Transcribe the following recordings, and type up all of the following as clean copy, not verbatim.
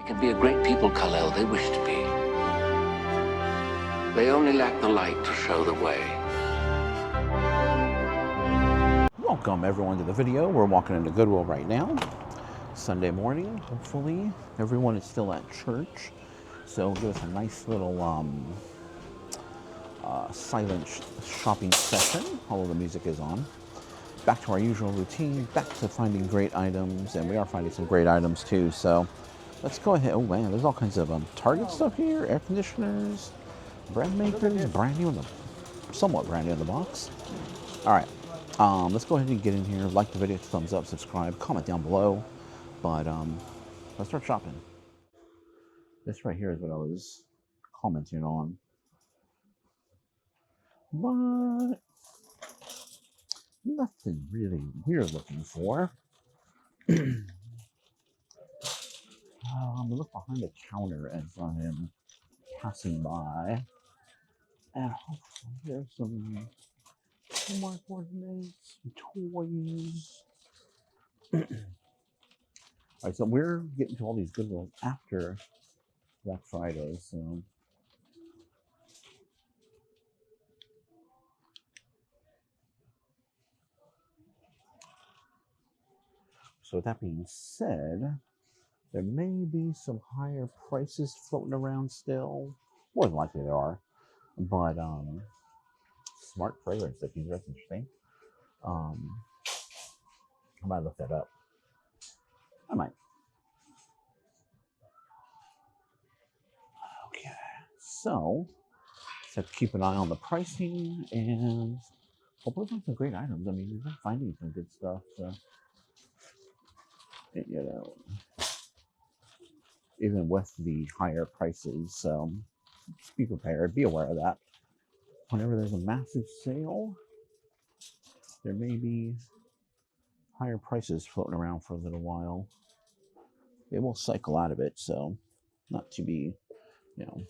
can be a great people, Kal-El. They wish to be. They only lack the light to show the way. Welcome everyone to the video. We're walking into Goodwill right now. Sunday morning. Hopefully everyone is still at church. So give us a nice little silent shopping session. All of the music is on. Back to our usual routine. Back to finding great items, and we are finding some great items too. So let's go ahead. Oh man, there's all kinds of Target stuff here. Air conditioners, bread makers, brand new in the, somewhat brand new in the box. All right, let's go ahead and get in here. Like the video, thumbs up, subscribe, comment down below. But let's start shopping. This right here is what I was commenting on. But nothing really we're looking for. Look behind the counter as I am passing by. And hopefully there's some homework coordinates, toys. Alright, so we're getting to all these Goodwill after Black Friday, so with that being said, there may be some higher prices floating around still. More than likely there are. But smart fragrance diffusers, that's interesting. I might look that up. I might. Okay, so just have to keep an eye on the pricing and hopefully find some great items. I mean, we've been finding some good stuff, so you know, even with the higher prices, so just be prepared, be aware of that. Whenever there's a massive sale, there may be higher prices floating around for a little while. It will cycle out of it, so not to be, you know,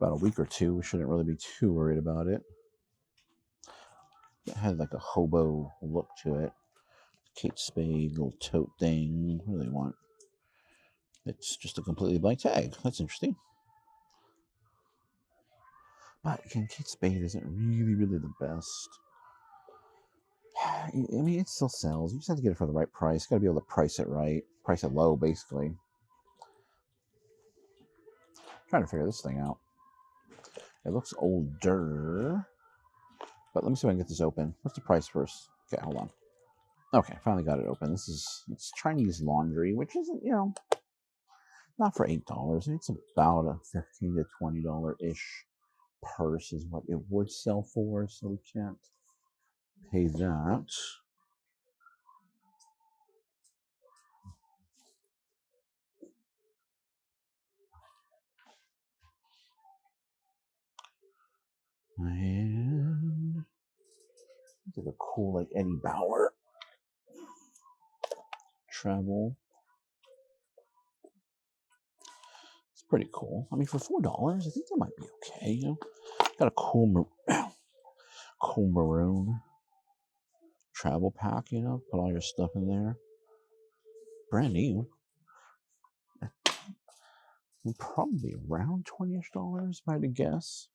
about a week or two, we shouldn't really be too worried about it. It has like a hobo look to it. Kate Spade little tote thing. What do they want? It's just a completely blank tag. That's interesting. But again, Kate Spade isn't really the best. I mean, it still sells. You just have to get it for the right price. You got to be able to price it right. Price it low, basically. Trying to figure this thing out. It looks older. But let me see if I can get this open. What's the price first? Okay, hold on. Okay, finally got it open. It's Chinese laundry, which isn't, you know, not for $8. It's about a $15 to $20-ish purse is what it would sell for, so we can't pay that. And it's like a cool, like Eddie Bauer travel. It's pretty cool. I mean, for $4, I think that might be okay. You know, got a cool maroon travel pack. You know, put all your stuff in there. Brand new. Probably around $20-ish, if I had to guess.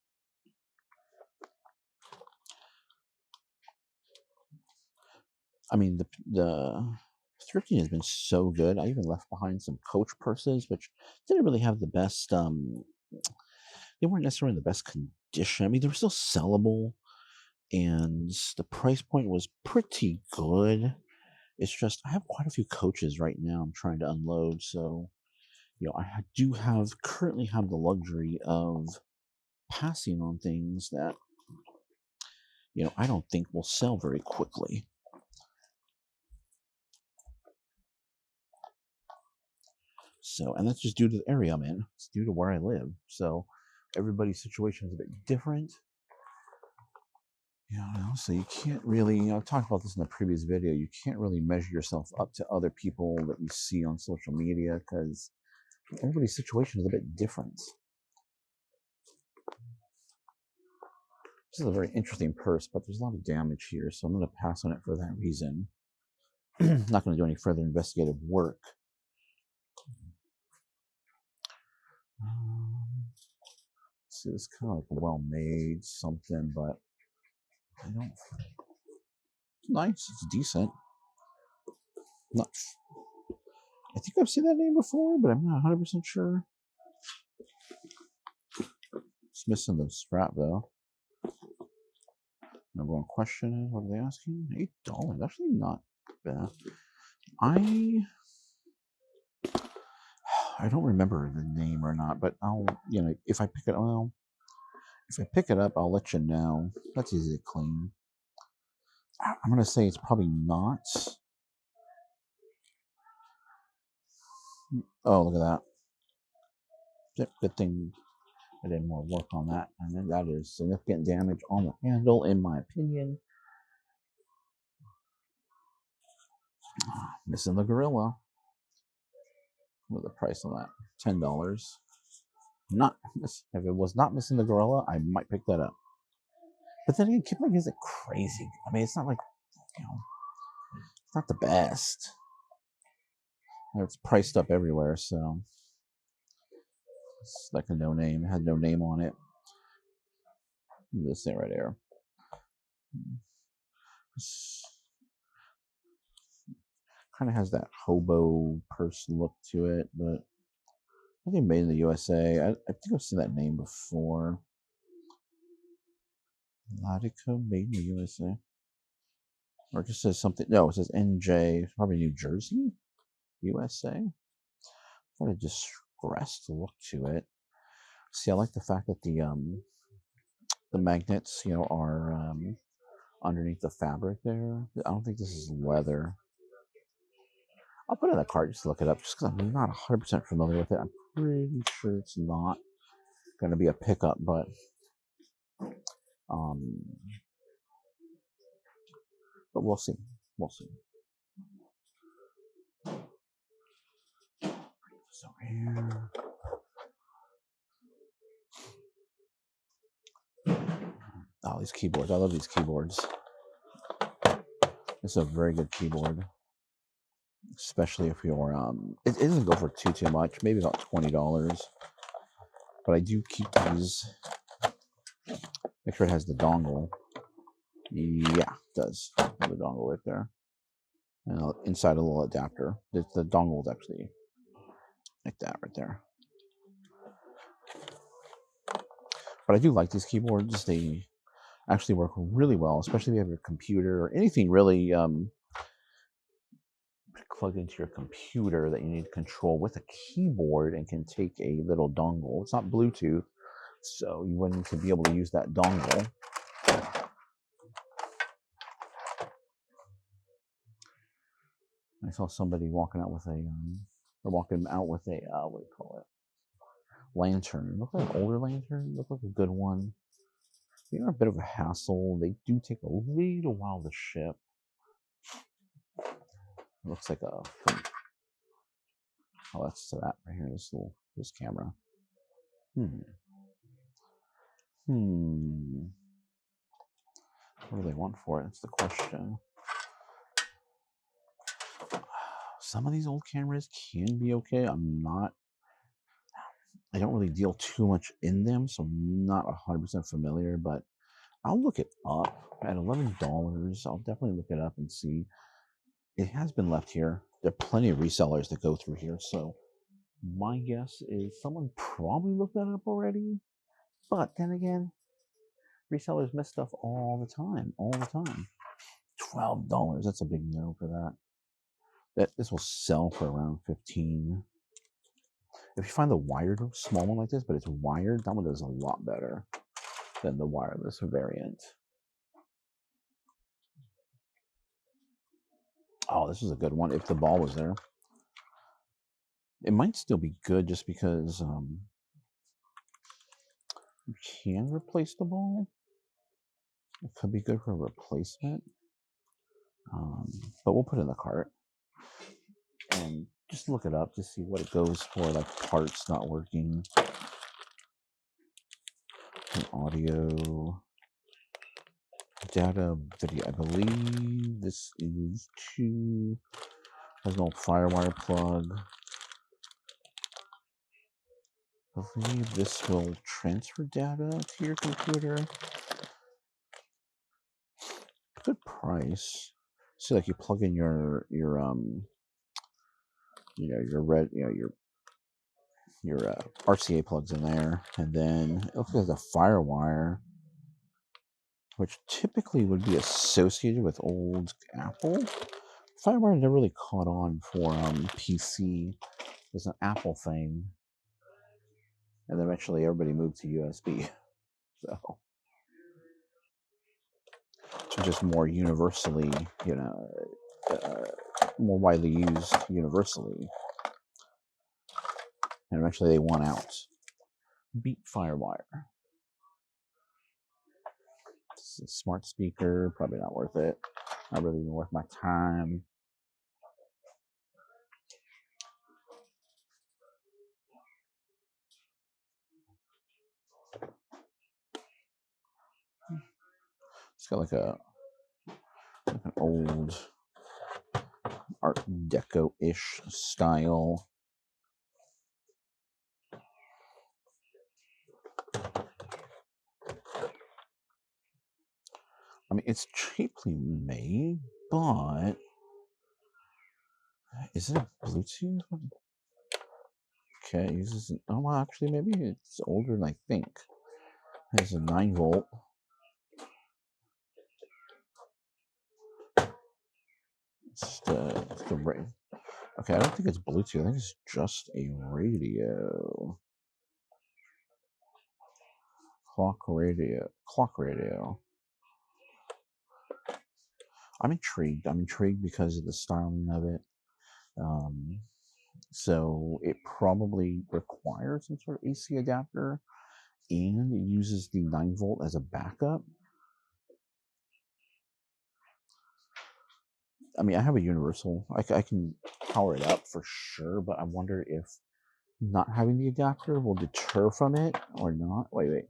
I mean, the thrifting has been so good. I even left behind some Coach purses, which didn't really have the best. They weren't necessarily in the best condition. I mean, they were still sellable, and the price point was pretty good. It's just I have quite a few Coaches right now. I'm trying to unload, so you know, I do currently have the luxury of passing on things that, you know, I don't think will sell very quickly. So, and that's just due to the area I'm in. It's due to where I live. So everybody's situation is a bit different. You know, so you can't really, you know, I've talked about this in the previous video, you can't really measure yourself up to other people that you see on social media because everybody's situation is a bit different. This is a very interesting purse, but there's a lot of damage here, so I'm going to pass on it for that reason. I'm not going to do any further investigative work see, it's kind of like well made something, but I don't. It's nice. It's decent. Not. I think I've seen that name before, but I'm not 100% sure. It's missing the strap though. Number one question is, what are they asking? $8. Actually, not bad. I don't remember the name or not, but I'll, if I pick it up, I'll let you know. That's easy to clean. I'm gonna say it's probably not. Oh, look at that. Yep, good thing I did more work on that. And then that is significant damage on the handle, in my opinion. Missing the gorilla. What the price on that? $10. Not if it was not missing the gorilla, I might pick that up. But then again, Kipling isn't crazy. I mean, it's not like, it's not the best. It's priced up everywhere, so it's like a no name. It had no name on it. This thing right there. Kind of has that hobo purse look to it, but I think made in the USA. I think I've seen that name before. Latico, made in the USA. Or it just says something. No, it says NJ, probably New Jersey, USA. What a distressed look to it. See, I like the fact that the magnets, are underneath the fabric there. I don't think this is leather. I'll put it in the cart just to look it up, just because I'm not 100% familiar with it. I'm pretty sure it's not going to be a pickup, but we'll see. We'll see. So here. Oh, these keyboards. I love these keyboards. It's a very good keyboard. Especially if you're it doesn't go for too much, maybe about $20. But I do keep these. Make sure it has the dongle. Yeah, it does. The dongle right there. And inside a little adapter. The dongle is actually like that right there. But I do like these keyboards. They actually work really well, especially if you have your computer or anything really plugged into your computer that you need to control with a keyboard and can take a little dongle. It's not Bluetooth, so you wouldn't need to be able to use that dongle. I saw somebody walking out with a what do you call it? Lantern. Look like an older lantern. Look like a good one. They are a bit of a hassle. They do take a little while to ship. It looks like a. Oh, that's to that right here. This camera. What do they want for it? That's the question. Some of these old cameras can be okay. I don't really deal too much in them, so I'm not 100% familiar, but I'll look it up. At $11, I'll definitely look it up and see. It has been left here. There are plenty of resellers that go through here, so my guess is someone probably looked that up already. But then again, resellers miss stuff all the time. $12, that's a big no for that. This will sell for around $15. If you find the wired small one like this, but it's wired, that one does a lot better than the wireless variant. Oh, this is a good one. If the ball was there, it might still be good just because you can replace the ball. It could be good for a replacement, but we'll put it in the cart and just look it up to see what it goes for, like parts not working. And audio, data, video. I believe this is has an old firewire plug. I believe this will transfer data to your computer. Good price. See, like you plug in your RCA plugs in there, and then it looks like the FireWire, which typically would be associated with old Apple. FireWire never really caught on for PC. It was an Apple thing, and then eventually everybody moved to USB. So it's just more universally, more widely used universally. And eventually they won out. Beat FireWire. This is a smart speaker, probably not worth it. Not really even worth my time. It's got like an old Art Deco-ish style. I mean, it's cheaply made, but is it a Bluetooth? Okay, it uses an, oh, well, actually, maybe it's older than I think. It has a 9-volt. It's the radio. Okay, I don't think it's Bluetooth. I think it's just a radio. Clock radio. I'm intrigued. I'm intrigued because of the styling of it. So it probably requires some sort of AC adapter, and it uses the 9-volt as a backup. I mean, I have a universal. I can power it up for sure, but I wonder if not having the adapter will deter from it or not. Wait.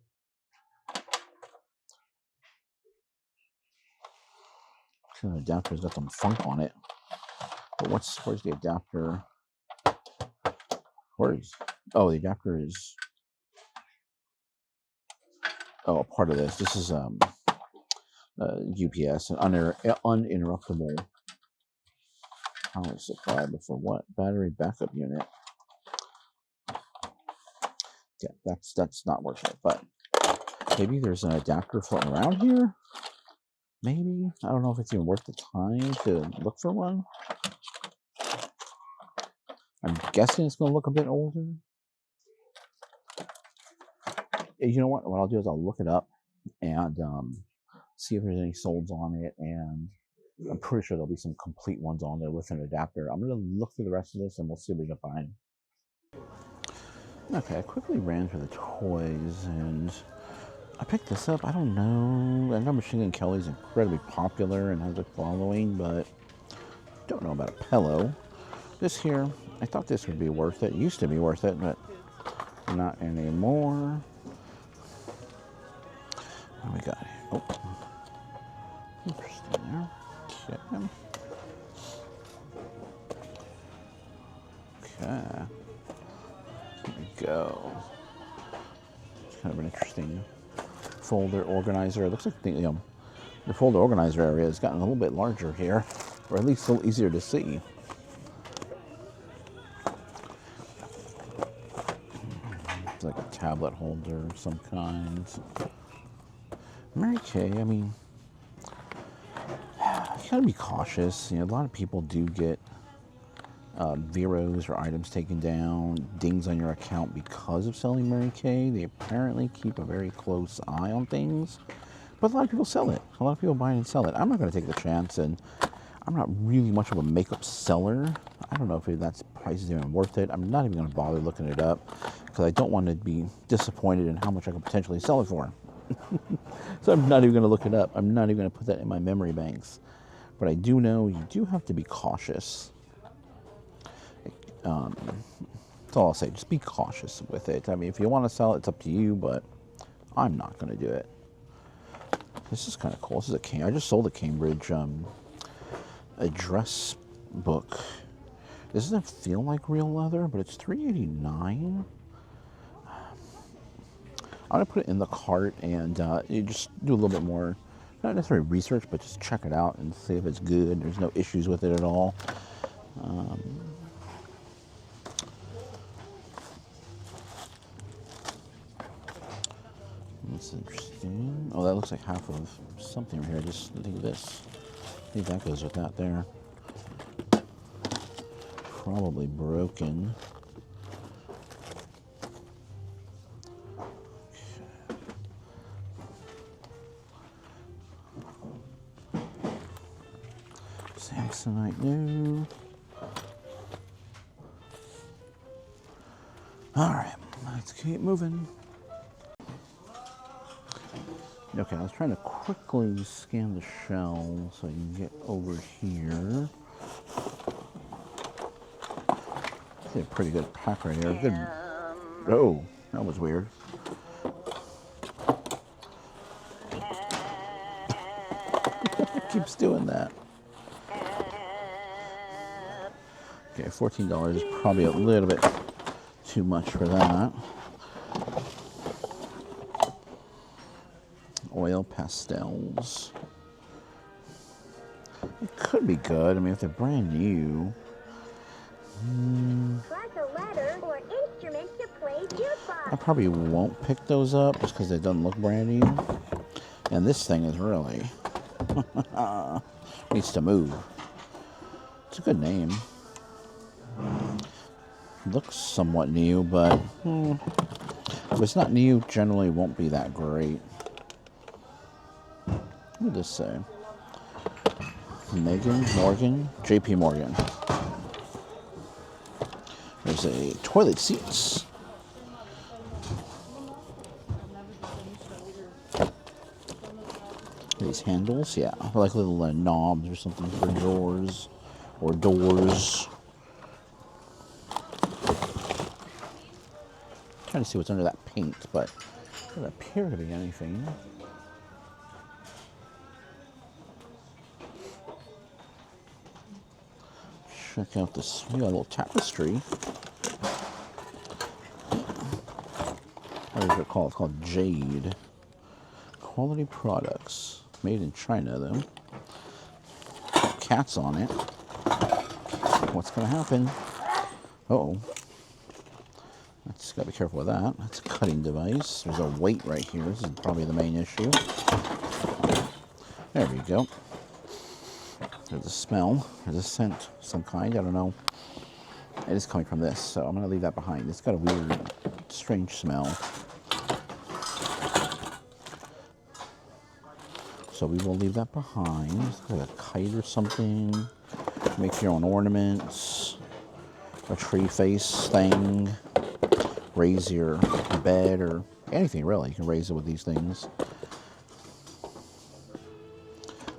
The adapter's got some funk on it. But where's the adapter? The adapter is a part of this. This is UPS, an uninterruptible power supply, but for what? Battery backup unit. Yeah, that's not worth it. But maybe there's an adapter floating around here. Maybe. I don't know if it's even worth the time to look for one. I'm guessing it's going to look a bit older. You know what? What I'll do is I'll look it up and see if there's any solds on it. And I'm pretty sure there'll be some complete ones on there with an adapter. I'm going to look through the rest of this and we'll see what we can find. Okay, I quickly ran through the toys and I picked this up. I don't know. I know Machine Gun Kelly's incredibly popular and has a following, but don't know about a pillow. This here, I thought this would be worth it. It used to be worth it, but not anymore. What do we got here? Oh, interesting there. Okay. Here we go. It's kind of an interesting folder organizer. It looks like the folder organizer area has gotten a little bit larger here, or at least a little easier to see. It's like a tablet holder of some kind. Mary Kay, I mean, you gotta be cautious. A lot of people do get zeros or items taken down, dings on your account because of selling Mary Kay. They apparently keep a very close eye on things, but a lot of people sell it. A lot of people buy it and sell it. I'm not going to take the chance, and I'm not really much of a makeup seller. I don't know if that price is even worth it. I'm not even going to bother looking it up because I don't want to be disappointed in how much I could potentially sell it for. So I'm not even going to look it up. I'm not even going to put that in my memory banks. But I do know you do have to be cautious. That's all I'll say. Just be cautious with it. I mean, if you want to sell it, it's up to you, but I'm not going to do it. This is kind of cool. This is I just sold a Cambridge address book. This doesn't feel like real leather, but it's $3.89. I'm gonna put it in the cart and you just do a little bit more, not necessarily research, but just check it out and see if it's good. There's no issues with it at all. That's interesting. Oh, that looks like half of something right here. Just look at this. I think that goes with that there. Probably broken. Samsonite new. All right, let's keep moving. Okay, I was trying to quickly scan the shelves so I can get over here. It's a pretty good pack right here. Good. Oh, that was weird. Keeps doing that. Okay, $14 is probably a little bit too much for that. Oil pastels. It could be good. I mean, if they're brand new. I probably won't pick those up just because they don't look brand new. And this thing is really needs to move. It's a good name. Looks somewhat new, but if it's not new, generally won't be that great. What did this say? Morgan, JP Morgan. There's a toilet seats. These handles, yeah, like little knobs or something for drawers or doors. Trying to see what's under that paint, but it doesn't appear to be anything. Check out this. We got a little tapestry. What is it called? It's called Jade. Quality products. Made in China, though. Cats on it. What's going to happen? Uh-oh. Just got to be careful with that. That's a cutting device. There's a weight right here. This is probably the main issue. There we go. There's a smell. There's a scent of some kind. I don't know. It is coming from this, so I'm going to leave that behind. It's got a weird, strange smell. So we will leave that behind. It's like a kite or something. Make your own ornaments. A tree face thing. Raise your bed or anything really. You can raise it with these things.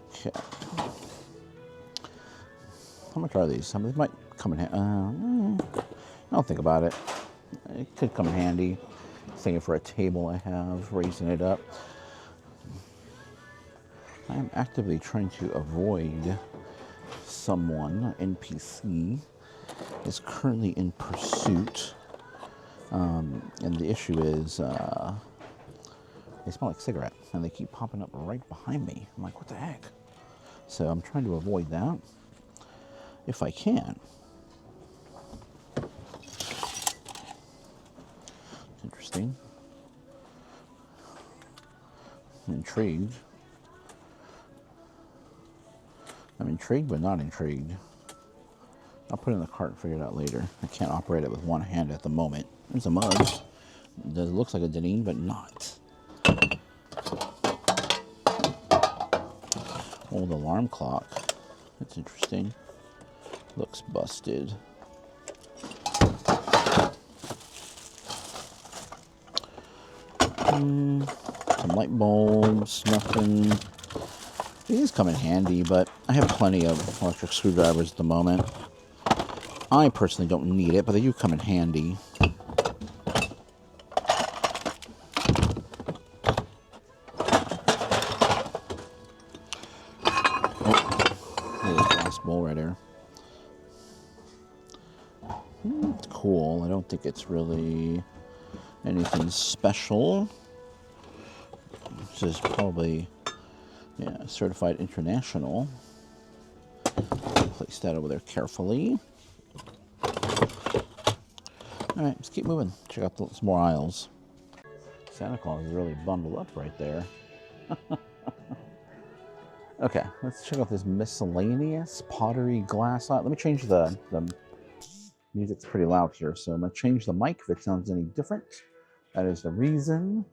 Okay. How much are these? I mean, they might come in handy. I don't think about it. It could come in handy. Thinking for a table I have, raising it up. I am actively trying to avoid someone, NPC, is currently in pursuit. And the issue is, they smell like cigarettes, and they keep popping up right behind me. I'm like, what the heck? So I'm trying to avoid that, if I can. Interesting. I'm intrigued. I'm intrigued, but not intrigued. I'll put it in the cart and figure it out later. I can't operate it with one hand at the moment. There's a mug. It looks like a Deneen, but not. Old alarm clock. That's interesting. Looks busted. Some light bulbs, nothing. These come in handy, but I have plenty of electric screwdrivers at the moment. I personally don't need it, but they do come in handy. Oh, there's a glass bowl right there. It's cool. I don't think it's really anything special. This is probably, yeah, certified international. Place that over there carefully. All right, let's keep moving. Check out some more aisles. Santa Claus is really bundled up right there. Okay, let's check out this miscellaneous pottery glass aisle. Let me change the music's pretty loud here, so I'm gonna change the mic if it sounds any different. That is the reason.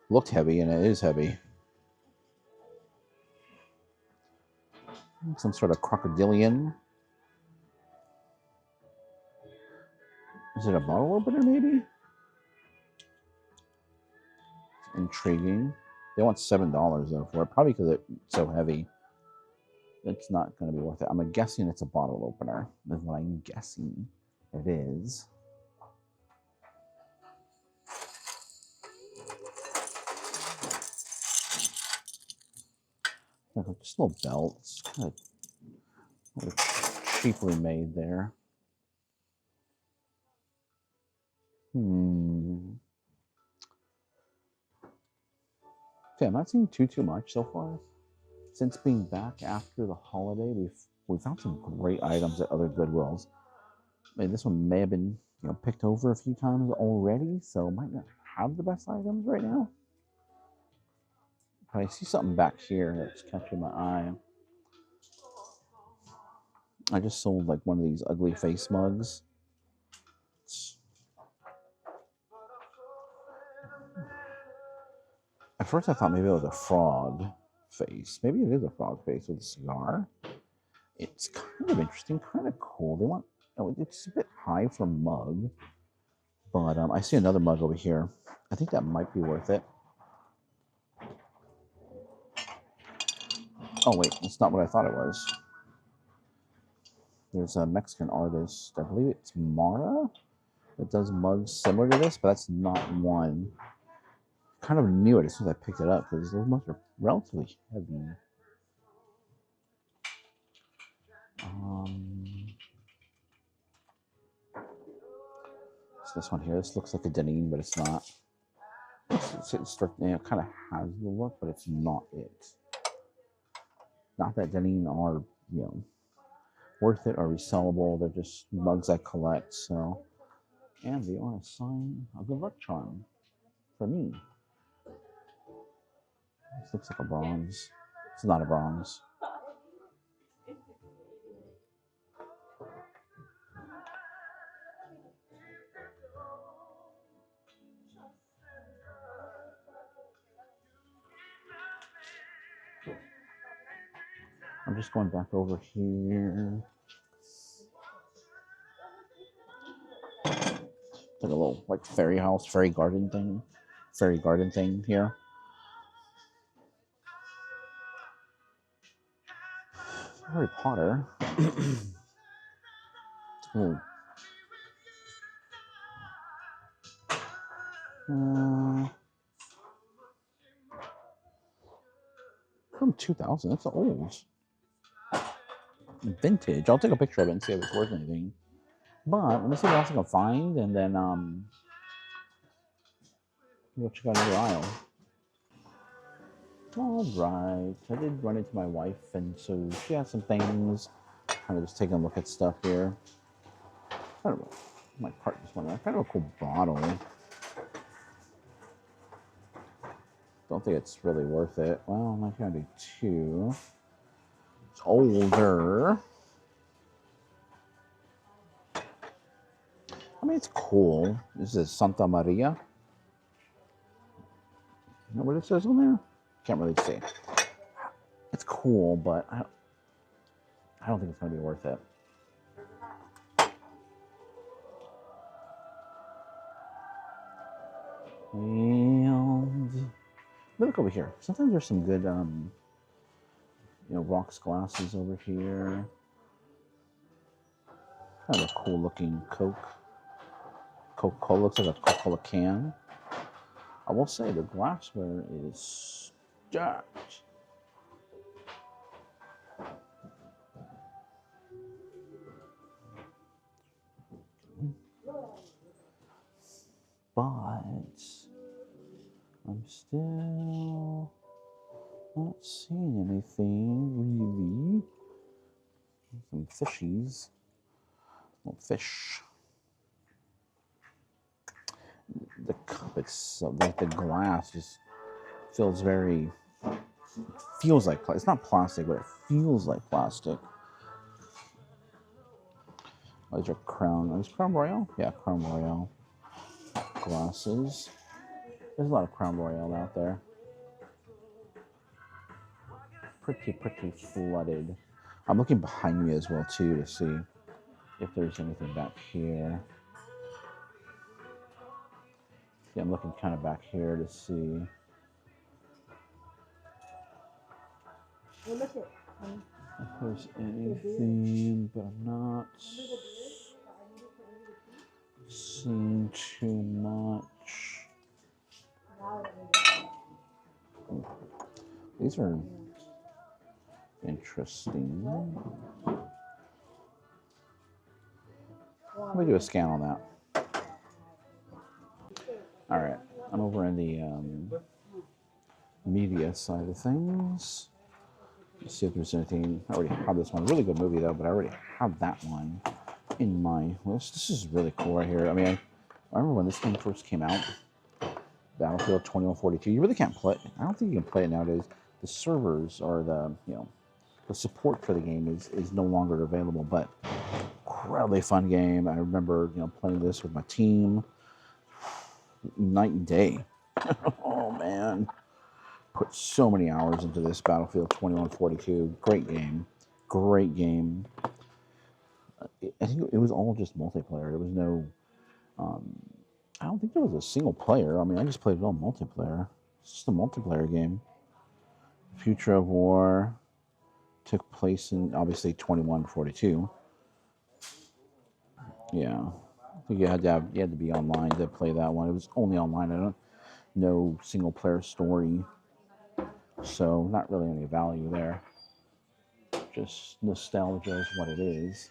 Looked heavy, and it is heavy. Some sort of crocodilian. Is it a bottle opener, maybe? Intriguing. They want $7 though for it, probably because it's so heavy. It's not going to be worth it. I'm guessing it's a bottle opener. That's what I'm guessing it is. Just little belts, kind of cheaply made there. Okay, I'm not seeing too much so far. Since being back after the holiday, we've found some great items at other Goodwills. I mean, this one may have been picked over a few times already, so might not have the best items right now. But I see something back here that's catching my eye. I just sold like one of these ugly face mugs. At first I thought maybe it was a frog face. Maybe it is a frog face with a cigar. It's kind of interesting, kind of cool. They want, it's a bit high for a mug, but I see another mug over here. I think that might be worth it. Oh wait, it's not what I thought it was. There's a Mexican artist, I believe it's Mara, that does mugs similar to this, but that's not one. Kind of knew it as soon as I picked it up because those mugs are relatively heavy. It's this one here. This looks like a Deneen, but it's not. It kind of has the look, but it's not it. Not that Deneen are, worth it or resellable. They're just mugs I collect. So, and they are a sign of good luck charm for me. This looks like a bronze. It's not a bronze. I'm just going back over here. Like a little fairy house, fairy garden thing here. Harry Potter. Ooh. From 2000. That's old. Vintage. I'll take a picture of it and see if it's worth anything. But let me see what else I can find, and then we'll check out another aisle. All right. I did run into my wife, and so she has some things. Kind of just taking a look at stuff here. I don't know. I might part this one out. Kind of a cool bottle. Don't think it's really worth it. Well, 1992. It's older. I mean, it's cool. This is Santa Maria. You know what it says on there? Can't really see. It's cool, but I don't think it's going to be worth it. And look over here. Sometimes there's some good, rocks glasses over here. Kind of a cool looking Coca-Cola. Looks like a Coca-Cola can. I will say the glassware is stacked. But still not seeing anything really. Some fishies. Little fish. The cup itself, like the glass, just feels very. Feels like it's not plastic, but it feels like plastic. Oh, these are Crown. Is Crown Royal? Yeah, Crown Royal glasses. There's a lot of Crown Royal out there. Pretty flooded. I'm looking behind me as well too to see if there's anything back here. Yeah, I'm looking kind of back here to see if there's anything, but I'm not seeing too much. These are interesting. Let me do a scan on that. All right, I'm over in the media side of things. Let's see if there's anything. I already have this one. Really good movie though, but I already have that one in my list. This is really cool right here. I mean, I remember when this game first came out, Battlefield 2142. You really can't play. I don't think you can play it nowadays. The servers or the support for the game is no longer available. But incredibly fun game. I remember playing this with my team, night and day. Oh man, put so many hours into this Battlefield 2142. Great game. Great game. I think it was all just multiplayer. There was no. I don't think there was a single player. I mean, I just played it all multiplayer. It's just a multiplayer game. Future of War took place in obviously 2142. Yeah, I think you had to be online to play that one. It was only online. I don't no single player story, so not really any value there. Just nostalgia is what it is.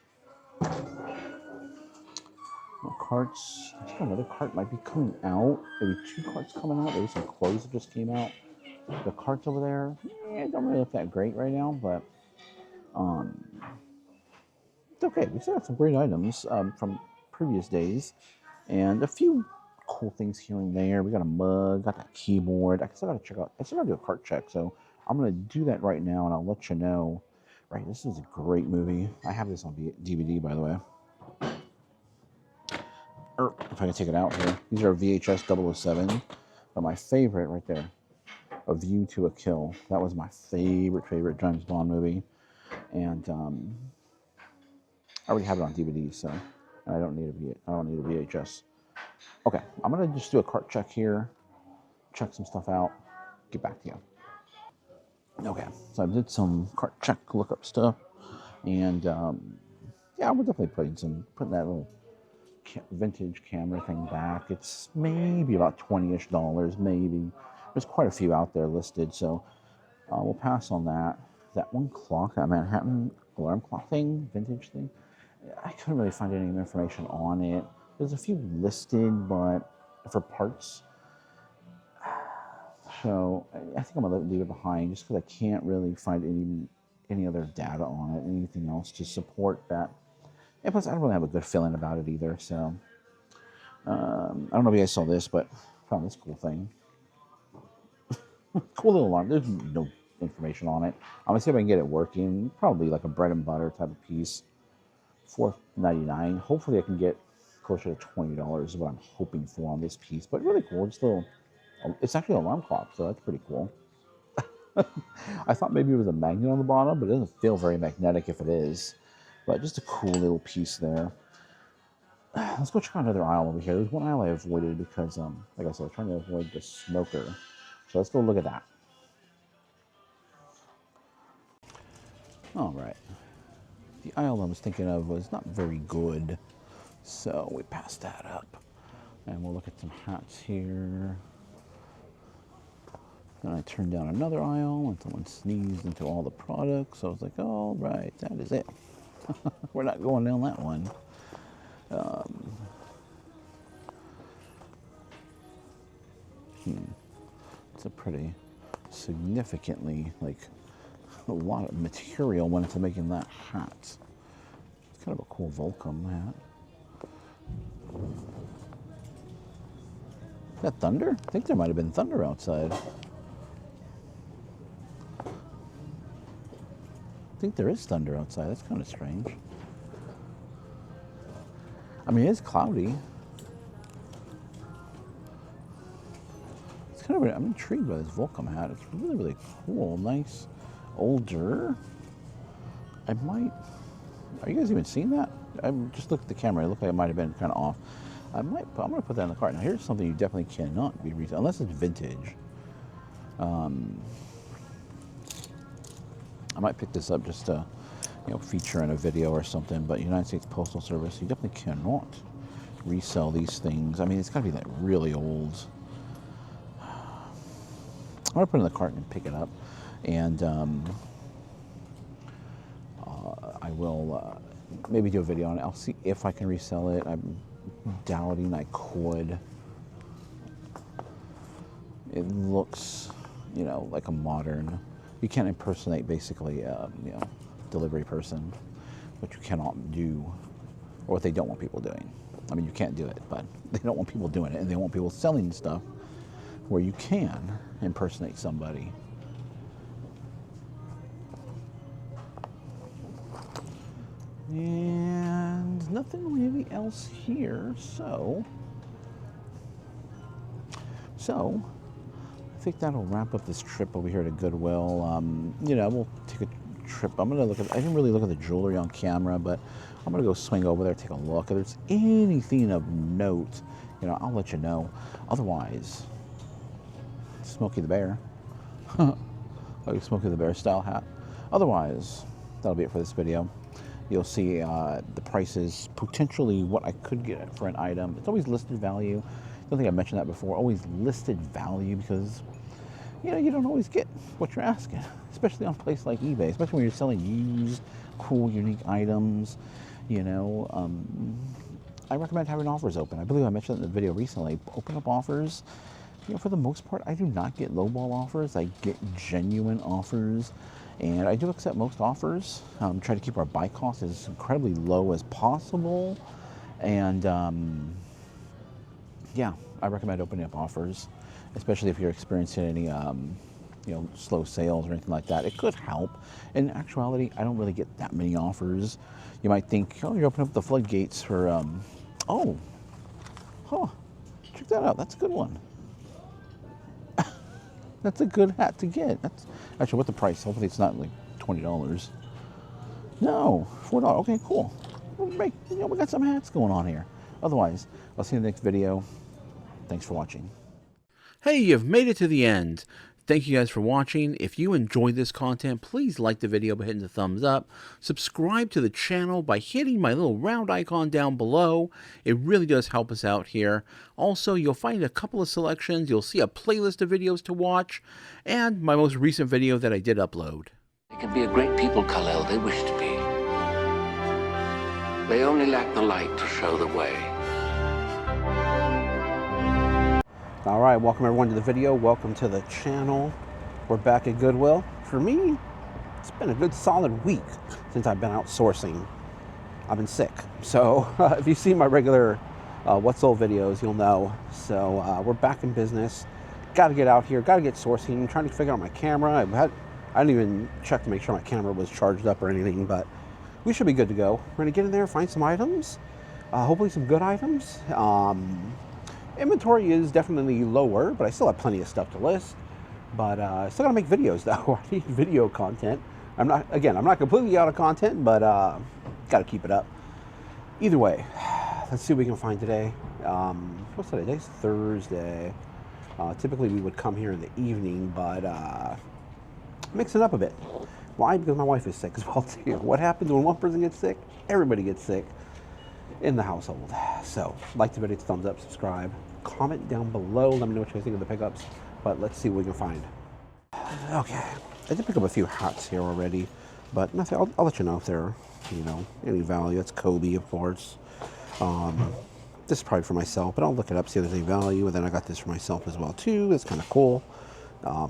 Carts. I think another cart might be coming out. Maybe two carts coming out. Maybe some clothes that just came out. The carts over there, don't really look that great right now, but it's okay. We still have some great items from previous days, and a few cool things here and there. We got a mug, got that keyboard. I still got to check out. I still got to do a cart check, so I'm gonna do that right now, and I'll let you know. Right, this is a great movie. I have this on DVD, by the way. If I can take it out here. These are VHS 007, but my favorite right there, A View to a Kill. That was my favorite James Bond movie, and I already have it on DVD, so I don't need a VHS. Okay, I'm gonna just do a cart check here, check some stuff out, get back to you. Okay, so I did some cart check lookup stuff, and yeah, we're definitely putting that little vintage camera thing back. It's maybe about $20-ish, maybe. There's quite a few out there listed, so we'll pass on that. That one clock, that Manhattan alarm clock thing, vintage thing, I couldn't really find any information on it. There's a few listed, but for parts. So I think I'm gonna leave it behind just because I can't really find any other data on it, anything else to support that. And plus, I don't really have a good feeling about it either. So I don't know if you guys saw this, but I found this cool thing. Cool little alarm. There's no information on it. I'm gonna see if I can get it working. Probably like a bread and butter type of piece. $4.99. Hopefully, I can get closer to $20 is what I'm hoping for on this piece. But really cool. It's actually an alarm clock, so that's pretty cool. I thought maybe it was a magnet on the bottom, but it doesn't feel very magnetic if it is. But just a cool little piece there. Let's go check out another aisle over here. There's one aisle I avoided because, like I said, I was trying to avoid the smoker. So let's go look at that. All right. The aisle I was thinking of was not very good, so we passed that up. And we'll look at some hats here. Then I turned down another aisle and someone sneezed into all the products. So I was like, all right, that is it. We're not going down that one. It's a pretty significantly, like, a lot of material went into making that hat. It's kind of a cool Volcom hat. Is that thunder? I think there might have been thunder outside. I think there is thunder outside. That's kind of strange. I mean, it is cloudy. It's kind of, I'm intrigued by this Volcom hat. It's really, really cool. Nice, older. I might, are you guys even seeing that? I just looked at the camera. It looked like it might have been kind of off. I'm going to put that in the cart. Now, here's something you definitely cannot be resale, unless it's vintage. I might pick this up just to, feature in a video or something, but United States Postal Service, you definitely cannot resell these things. I mean, it's got to be like really old. I'm going to put it in the cart and pick it up, and I will maybe do a video on it. I'll see if I can resell it. I'm doubting I could. It looks, like a modern. You can't impersonate basically, delivery person, which you cannot do, or what they don't want people doing. I mean, you can't do it, but they don't want people doing it, and they want people selling stuff where you can impersonate somebody. And nothing really else here, so I think that'll wrap up this trip over here to Goodwill. We'll take a trip. I didn't really look at the jewelry on camera, but I'm gonna go swing over there, take a look. If there's anything of note, I'll let you know. Otherwise, Smokey the Bear. Like Smokey the Bear style hat. Otherwise, that'll be it for this video. You'll see the prices, potentially what I could get for an item. It's always listed value. I don't think I mentioned that before. Always listed value, because you don't always get what you're asking, especially on a place like eBay, especially when you're selling used, cool, unique items. I recommend having offers open. I believe I mentioned that in the video recently. Open up offers. For the most part, I do not get lowball offers. I get genuine offers, and I do accept most offers. Try to keep our buy cost as incredibly low as possible, and yeah, I recommend opening up offers, especially if you're experiencing any slow sales or anything like that. It could help. In actuality, I don't really get that many offers. You might think, oh, you're opening up the floodgates for check that out. That's a good one. That's a good hat to get. That's actually, what's the price? Hopefully it's not like $20. No, $4. Okay, cool. We got some hats going on here. Otherwise, I'll see you in the next video. Thanks for watching. Hey, you've made it to the end. Thank you guys for watching. If you enjoyed this content, please like the video by hitting the thumbs up. Subscribe to the channel by hitting my little round icon down below. It really does help us out here. Also, you'll find a couple of selections. You'll see a playlist of videos to watch, and my most recent video that I did upload. They can be a great people, Kal-El. They wish to be. They only lack the light to show the way. All right, welcome everyone to the video. Welcome to the channel. We're back at Goodwill. For me, it's been a good solid week since I've been outsourcing. I've been sick. So if you see my regular What's Sold videos, you'll know. So we're back in business. Got to get out here, got to get sourcing. I'm trying to figure out my camera. I didn't even check to make sure my camera was charged up or anything, but we should be good to go. We're gonna get in there, find some items, hopefully some good items. Inventory is definitely lower, but I still have plenty of stuff to list. But I still gotta make videos though. I need video content. I'm not completely out of content, but gotta keep it up. Either way, let's see what we can find today. What's today? Today's Thursday. Typically we would come here in the evening, but mix it up a bit. Why? Because my wife is sick as well too. What happens when one person gets sick? Everybody gets sick in the household. So, like the video, thumbs up, subscribe, comment down below. Let me know what you guys think of the pickups. But let's see what we can find. Okay, I did pick up a few hats here already, but nothing. I'll let you know if they're, any value. That's Kobe, of course. This is probably for myself, but I'll look it up, see if there's any value. And then I got this for myself as well too. That's kind of cool. I'll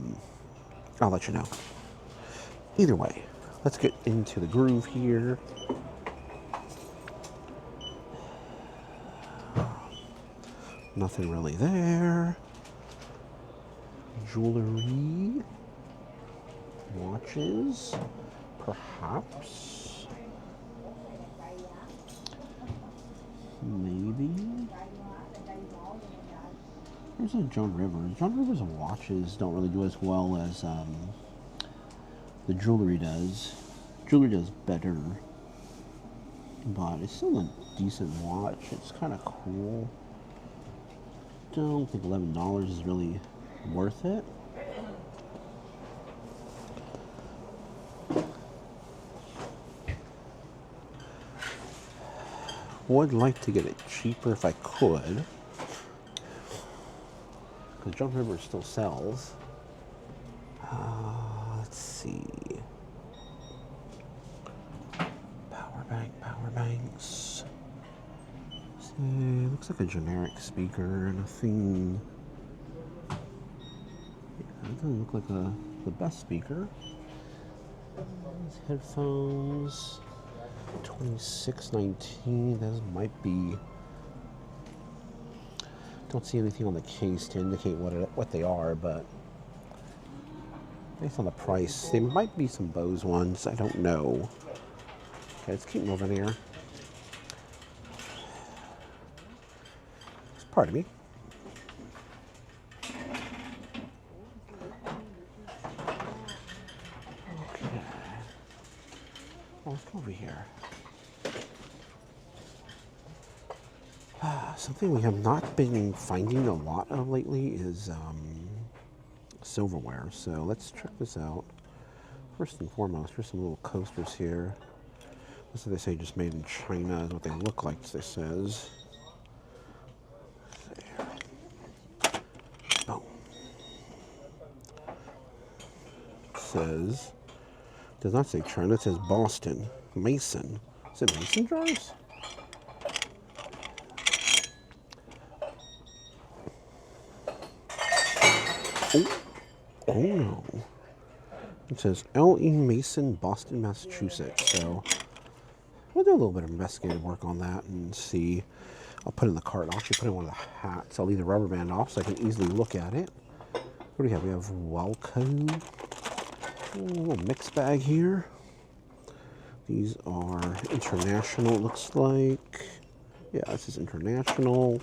let you know. Either way, let's get into the groove here. Nothing really there. Jewelry. Watches. Perhaps. Maybe. There's a Joan Rivers. Joan Rivers' watches don't really do as well as the jewelry does. Jewelry does better, but it's still a decent watch. It's kind of cool. Don't think $11 is really worth it. Would like to get it cheaper if I could, because Joan Rivers still sells. Let's see. Power banks. See, looks like a generic speaker, nothing. Yeah, it doesn't look like the best speaker. These headphones, $26.19. Those might be. Don't see anything on the case to indicate what they are, but based on the price, they might be some Bose ones. I don't know. Okay, let's keep moving here. Pardon me. Okay. Oh, let's go over here. Something we have not been finding a lot of lately is silverware. So let's check this out. First and foremost, here's some little coasters here. That's what they say, just made in China is what they look like, this says. Oh. It says, does not say China, it says Boston. Mason. Is it mason jars? Oh no. It says L.E. Mason, Boston, Massachusetts. So we'll do a little bit of investigative work on that and see. I'll put it in the cart. I'll actually put it in one of the hats. I'll leave the rubber band off so I can easily look at it. What do we have? We have Welco. A little mixed bag here. These are international, it looks like. Yeah, this is international.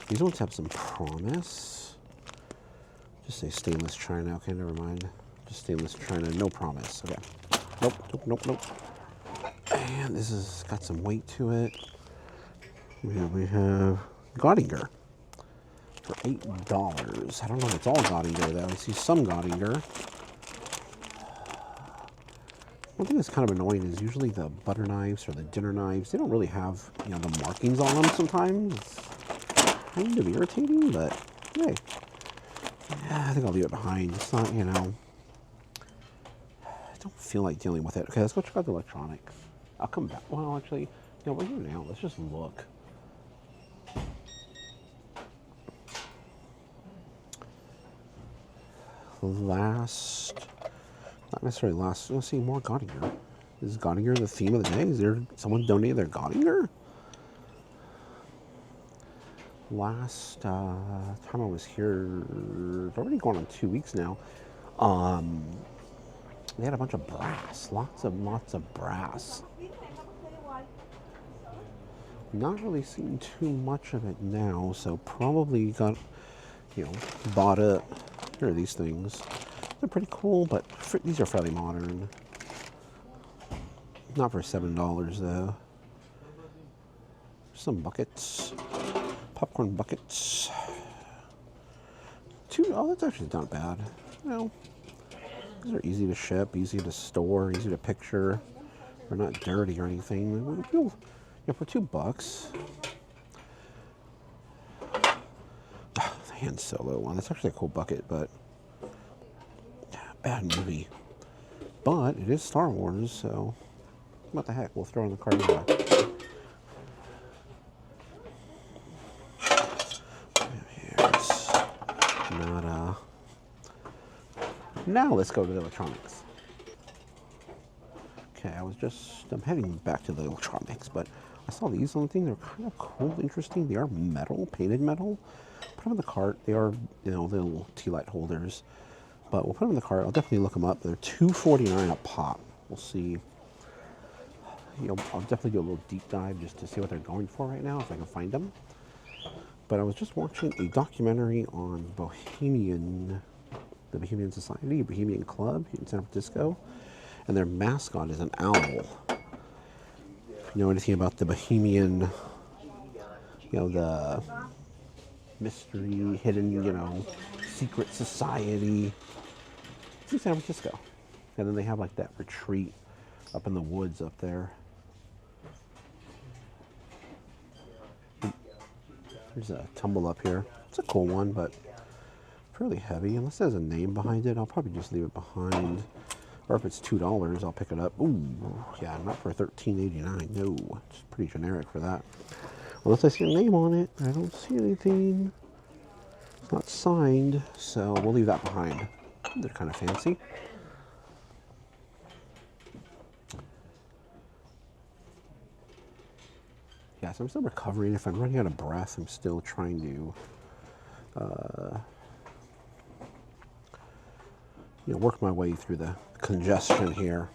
These ones have some promise. Just say stainless china. Okay, never mind. Just stainless china, no promise. Okay. Nope. And this has got some weight to it. We have Gottinger for $8. I don't know if it's all Gottinger though. I see some Gottinger. One thing that's kind of annoying is usually the butter knives or the dinner knives, they don't really have, the markings on them sometimes. It's kind of irritating, but hey. Yeah, I think I'll leave it behind. It's not, I don't feel like dealing with it. Okay, let's go check out the electronics. I'll come back. Well, actually, we're here now. Let's just look. Not necessarily last. Let's see, more Gottinger. Is Gottinger the theme of the day? Is there someone donated their Gottinger? Last time I was here, it's already going on 2 weeks now. They had a bunch of brass, lots of brass. Not really seeing too much of it now, so probably got, bought it. Here are these things. They're pretty cool, but these are fairly modern. Not for $7 though. Some buckets, popcorn buckets. Oh, that's actually not bad. These are easy to ship, easy to store, easy to picture. They're not dirty or anything. For $2. The Han Solo one. That's actually a cool bucket, but bad movie. But it is Star Wars, so what the heck? We'll throw it in the cart anyway. Here's not Now let's go to the electronics. Okay, I'm heading back to the electronics, but I saw these on the thing. They're kind of cool, interesting. They are metal, painted metal. Put them in the cart. They are, little tea light holders. But we'll put them in the cart. I'll definitely look them up. They're $2.49 a pop. We'll see. I'll definitely do a little deep dive just to see what they're going for right now, if I can find them. But I was just watching a documentary on the Bohemian Society, Bohemian Club in San Francisco, and their mascot is an owl. If you know anything about the Bohemian, the mystery, hidden, secret society, it's in San Francisco. And then they have like that retreat up in the woods up there. There's a tumble up here. It's a cool one, but fairly heavy. Unless there's a name behind it, I'll probably just leave it behind. Or if it's $2, I'll pick it up. Ooh, yeah, not for $13.89. No, it's pretty generic for that. Unless I see a name on it, I don't see anything. It's not signed, so we'll leave that behind. They're kind of fancy. Yeah, so I'm still recovering. If I'm running out of breath, I'm still trying to work my way through the congestion here.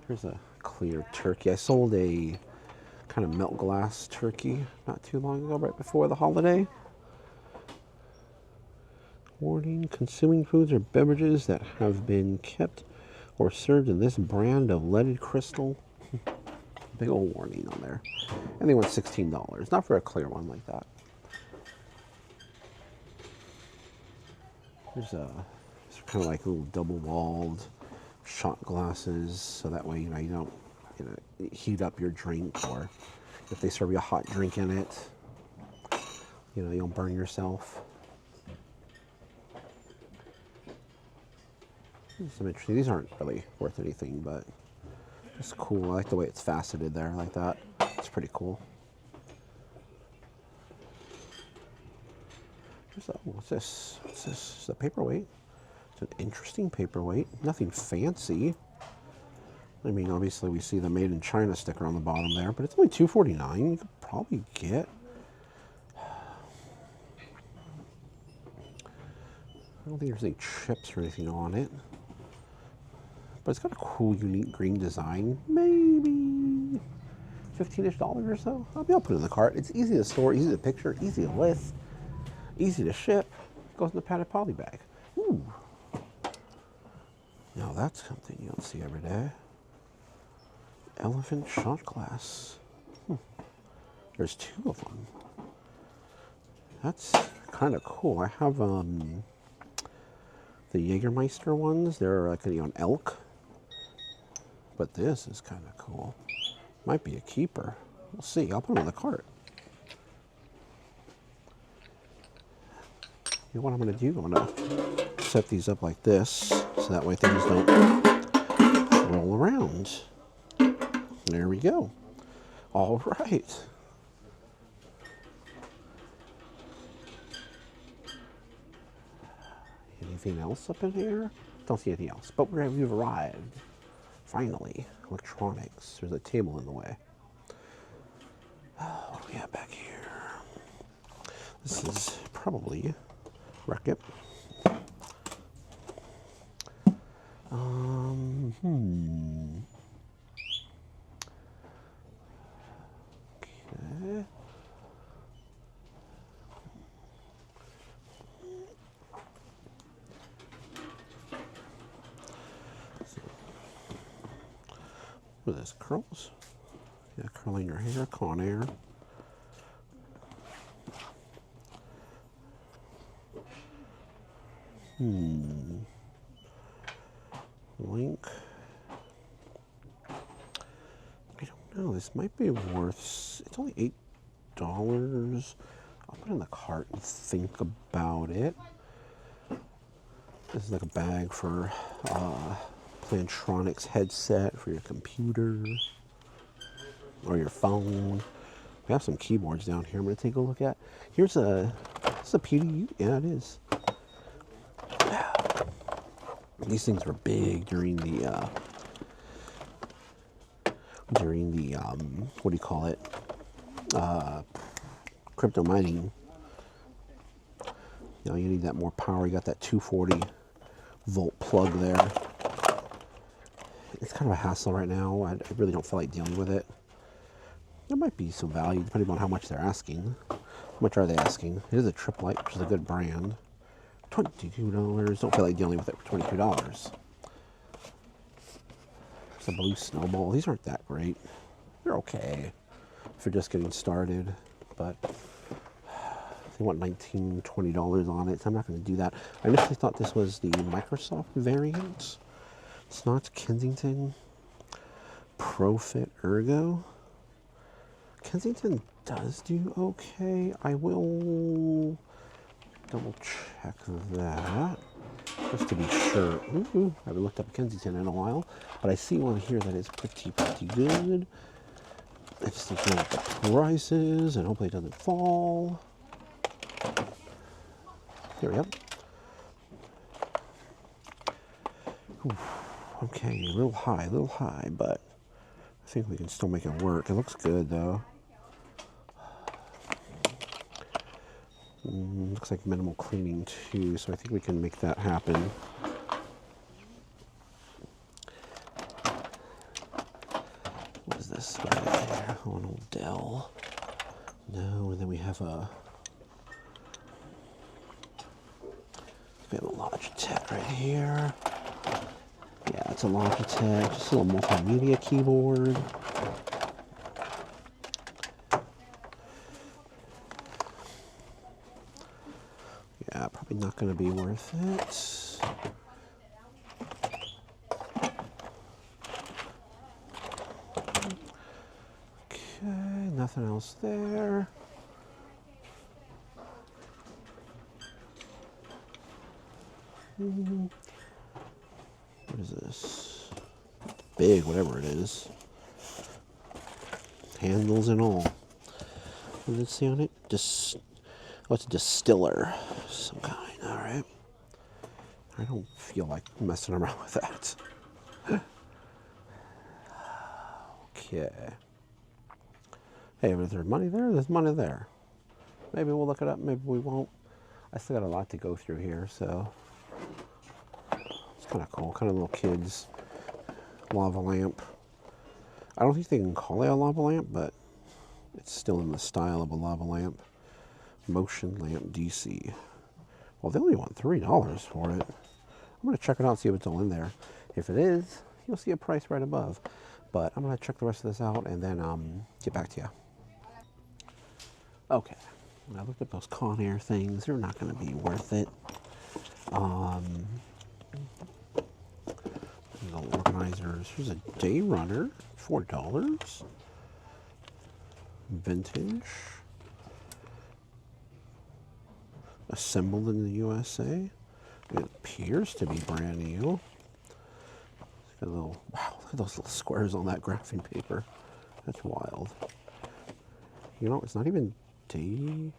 Here's a clear turkey. I sold a kind of melt glass turkey not too long ago, right before the holiday. Warning, consuming foods or beverages that have been kept or served in this brand of leaded crystal. Big old warning on there. And they want $16, not for a clear one like that. There's kind of like little double-walled shot glasses, so that way you don't heat up your drink, or if they serve you a hot drink in it, you don't burn yourself. Some interesting. These aren't really worth anything, but it's cool. I like the way it's faceted there like that. It's pretty cool. What's this? What's this? It's a paperweight. It's an interesting paperweight. Nothing fancy. I mean, obviously we see the Made in China sticker on the bottom there, but it's only $2.49. You could probably get. I don't think there's any chips or anything on it. But it's got a cool, unique green design. Maybe $15-ish or so. I'll put it in the cart. It's easy to store, easy to picture, easy to list, easy to ship. Goes in the padded poly bag. Ooh. Now that's something you don't see every day. Elephant shot glass. There's two of them. That's kind of cool. I have the Jägermeister ones. They're like an elk. But this is kind of cool. Might be a keeper. We'll see. I'll put them in the cart. You know what I'm going to do? I'm going to set these up like this, so that way things don't roll around. There we go. All right. Anything else up in here? Don't see anything else, but we've arrived. Finally, electronics. There's a table in the way. What do we have back here? This is probably Reckitt. Okay. What are this, curls? Yeah, curling your hair, Conair. Link. I don't know, this might be worth, it's only $8. I'll put it in the cart and think about it. This is like a bag for Plantronics headset for your computer or your phone. We have some keyboards down here I'm going to take a look at. Here's a PDU. Yeah, it is. These things were big during the what do you call it? Crypto mining. You know, you need that more power. You got that 240 volt plug there. It's kind of a hassle right now. I really don't feel like dealing with it. There might be some value depending on how much they're asking. How much are they asking? It is a Trip Light, which is a good brand. $22. Don't feel like dealing with it for $22. It's a blue snowball. These aren't that great. They're okay if you're just getting started, but they want $19, $20 on it, so I'm not going to do that. I initially thought this was the Microsoft variant. It's not. Kensington ProFit Ergo. Kensington does do okay. I will double check that just to be sure. Ooh, I haven't looked up Kensington in a while, but I see one here that is pretty good. I just need to know what the price is, and hopefully it doesn't fall. There we go. Ooh, okay, a little high, but I think we can still make it work. It looks good though. Looks like minimal cleaning too, so I think we can make that happen. What is this right here? Oh, an old Dell. No, and then we have a Logitech right here. Yeah, it's a Logitech, just a little multimedia keyboard. Yeah, probably not going to be worth it. Okay, nothing else there. What is this? Big, whatever it is. Handles and all. What does it say on it? Oh, it's a distiller. Some kind, alright. I don't feel like messing around with that. Okay. Hey, if there's money there, there's money there. Maybe we'll look it up, maybe we won't. I still got a lot to go through here, so it's kind of cool. Kind of little kids lava lamp. I don't think they can call it a lava lamp, but it's still in the style of a lava lamp. Motion lamp DC. Well, they only want $3 for it. I'm going to check it out and see if it's all in there. If it is, you'll see a price right above. But I'm going to check the rest of this out and then get back to you. Okay. When I looked at those Conair things, they're not going to be worth it. The organizers. Here's a Day Runner, $4. Vintage. Assembled in the USA. It appears to be brand new. Got a little, wow, look at those little squares on that graphing paper. That's wild. You know, it's not even dated.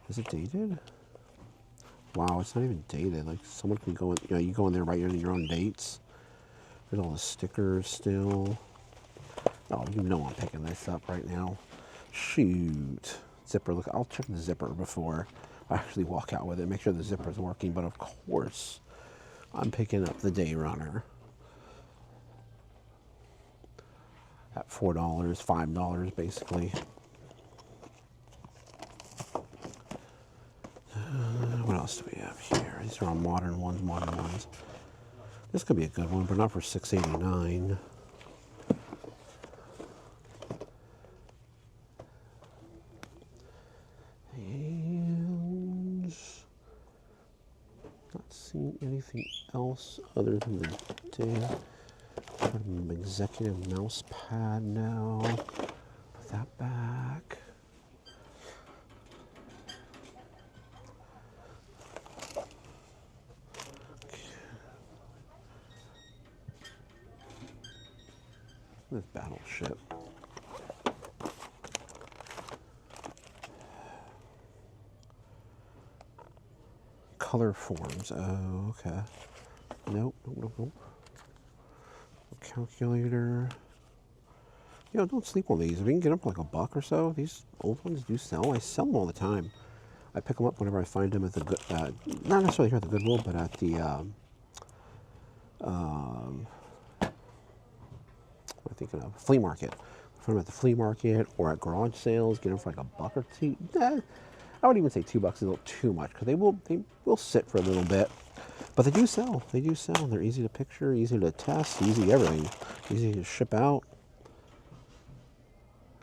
Is it dated? Wow, it's not even dated. Like someone can go in, you know, you go in there, write your own dates. There's all the stickers still. Oh, you know I'm picking this up right now. Shoot. Zipper, look, I'll check the zipper before I actually walk out with it, make sure the zipper's working, but of course, I'm picking up the Day Runner. At $4, $5 basically. What else do we have here? These are all modern ones. This could be a good one, but not for $6.89. And not seeing anything else other than the day. Executive mouse pad now. Put that back. This Battleship. Color forms. Oh, okay. Nope, nope, nope, nope. Calculator. You know, don't sleep on these. If you can get them for like $1 or so, these old ones do sell. I sell them all the time. I pick them up whenever I find them at the not necessarily here at the Goodwill, but at the what am I thinking of? Flea market. I find them at the flea market or at garage sales. Get them for like $1 or $2. I would even say $2 is a little too much because they will sit for a little bit. But they do sell. They do sell. They're easy to picture, easy to test, easy everything, easy to ship out.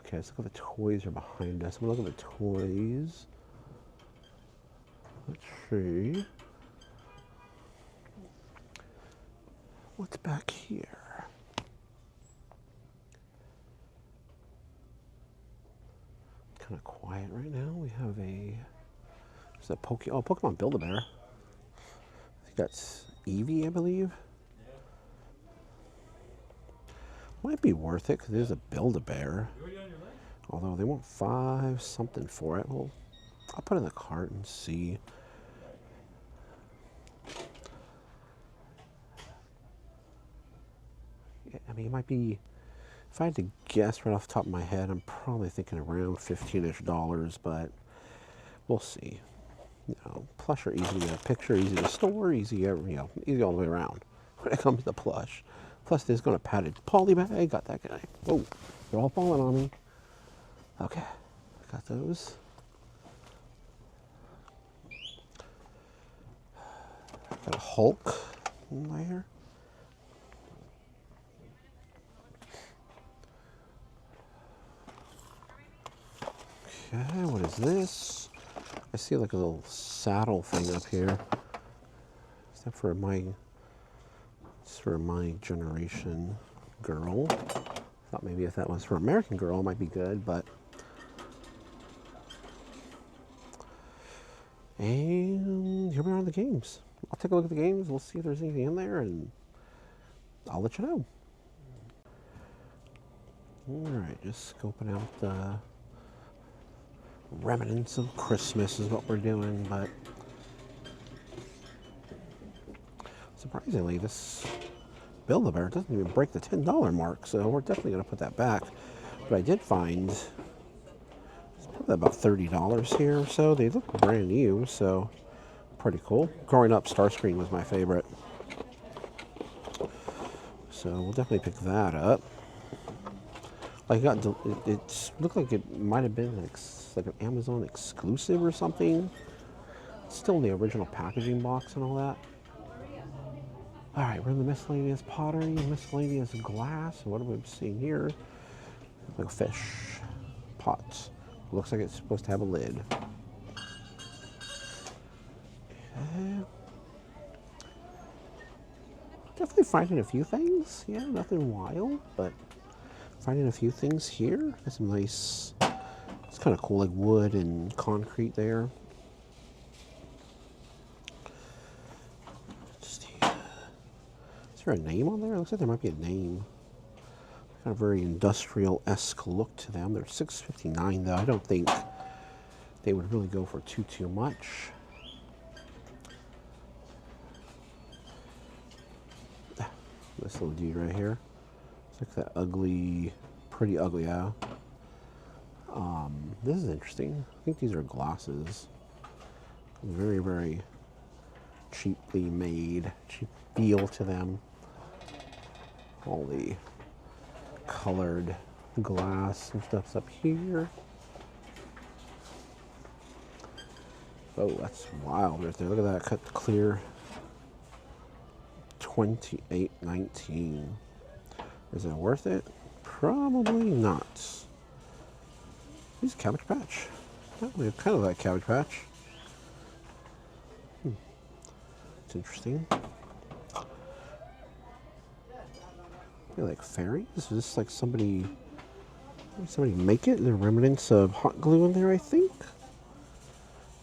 Okay, let's look at the toys are behind us. I'm gonna look at the toys. Let's see. What's back here? Kind of quiet right now. We have is that Pokemon Build-A-Bear. I think that's Eevee, I believe. Might be worth it because there's a Build-A-Bear. Although they want 5 something for it. Well, I'll put it in the cart and see. Yeah, I mean, it might be, if I had to guess right off the top of my head, I'm probably thinking around $15-ish, but we'll see. You know, plush are easy to get a picture, easy to store, easy all the way around when it comes to plush. Plus, there's going to padded poly bag. Got that guy. Oh, they're all falling on me. Okay, got those. Got a Hulk in there. Okay, what is this? I see like a little saddle thing up here. Is that for it's for my generation girl? Thought maybe if that was for American girl, it might be good, but. And here we are in the games. I'll take a look at the games. We'll see if there's anything in there, and I'll let you know. All right, just scoping out the remnants of Christmas is what we're doing, but surprisingly, this Build-A-Bear doesn't even break the $10 mark, so we're definitely going to put that back. But I did find it's probably about $30 here or so. They look brand new, so pretty cool. Growing up, Starscream was my favorite, so we'll definitely pick that up. I got it looked like it might have been like an Amazon exclusive or something. It's still in the original packaging box and all that. All right, we're in the miscellaneous pottery, miscellaneous glass. What are we seeing here? Like a fish pot. Looks like it's supposed to have a lid. Okay. Definitely finding a few things. Yeah, nothing wild, but finding a few things here. There's some nice, it's kind of cool, like wood and concrete there. Is there a name on there? It looks like there might be a name. Kind of very industrial-esque look to them. They're $6.59 though. I don't think they would really go for too much. This little dude right here. It's like that ugly, pretty ugly, yeah. This is interesting. I think these are glasses. Very, very cheaply made. Cheap feel to them. All the colored glass and stuff's up here. Oh, that's wild right there. Look at that cut clear. $28.19. Is it worth it? Probably not. These Cabbage Patch. Oh, they kind of like Cabbage Patch. It's interesting. They like fairies. Is this like somebody make it? The remnants of hot glue in there, I think.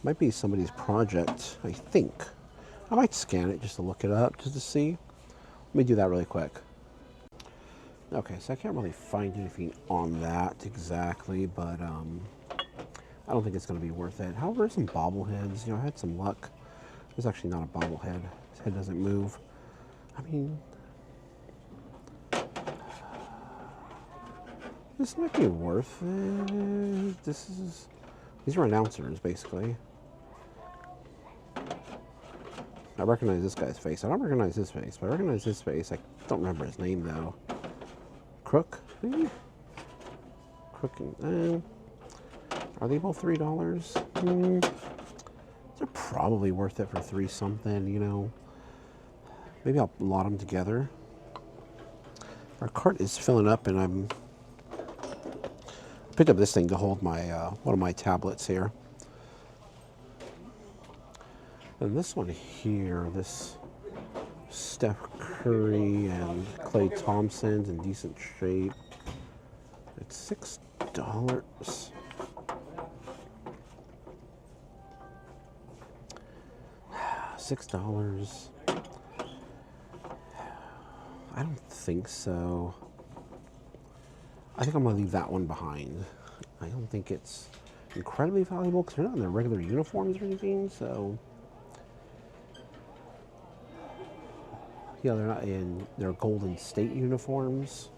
Might be somebody's project, I think. I might scan it just to look it up, just to see. Let me do that really quick. Okay, so I can't really find anything on that exactly, but I don't think it's going to be worth it. However, some bobbleheads. You know, I had some luck. It's actually not a bobblehead. His head doesn't move. I mean, this might be worth it. These are announcers, basically. I recognize this guy's face. I don't recognize his face, but I recognize his face. I don't remember his name, though. Crook, maybe? Crook and... are they both $3? They're probably worth it for $3 something, you know. Maybe I'll lot them together. Our cart is filling up, and I picked up this thing to hold my one of my tablets here. And this one here, this Steph Curry and Klay Thompson's in decent shape. It's $6. $6. I don't think so. I think I'm gonna leave that one behind. I don't think it's incredibly valuable because they're not in their regular uniforms or anything, so. Yeah, they're not in their Golden State uniforms.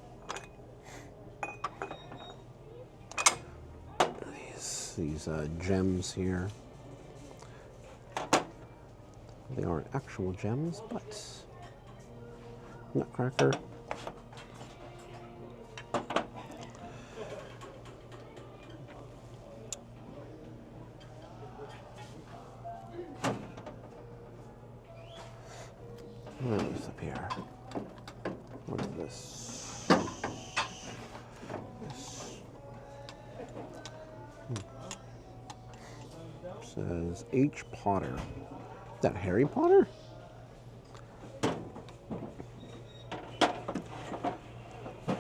These gems here. They aren't actual gems, but nutcracker. What is up here? What is this? Says H. Potter. Is that Harry Potter?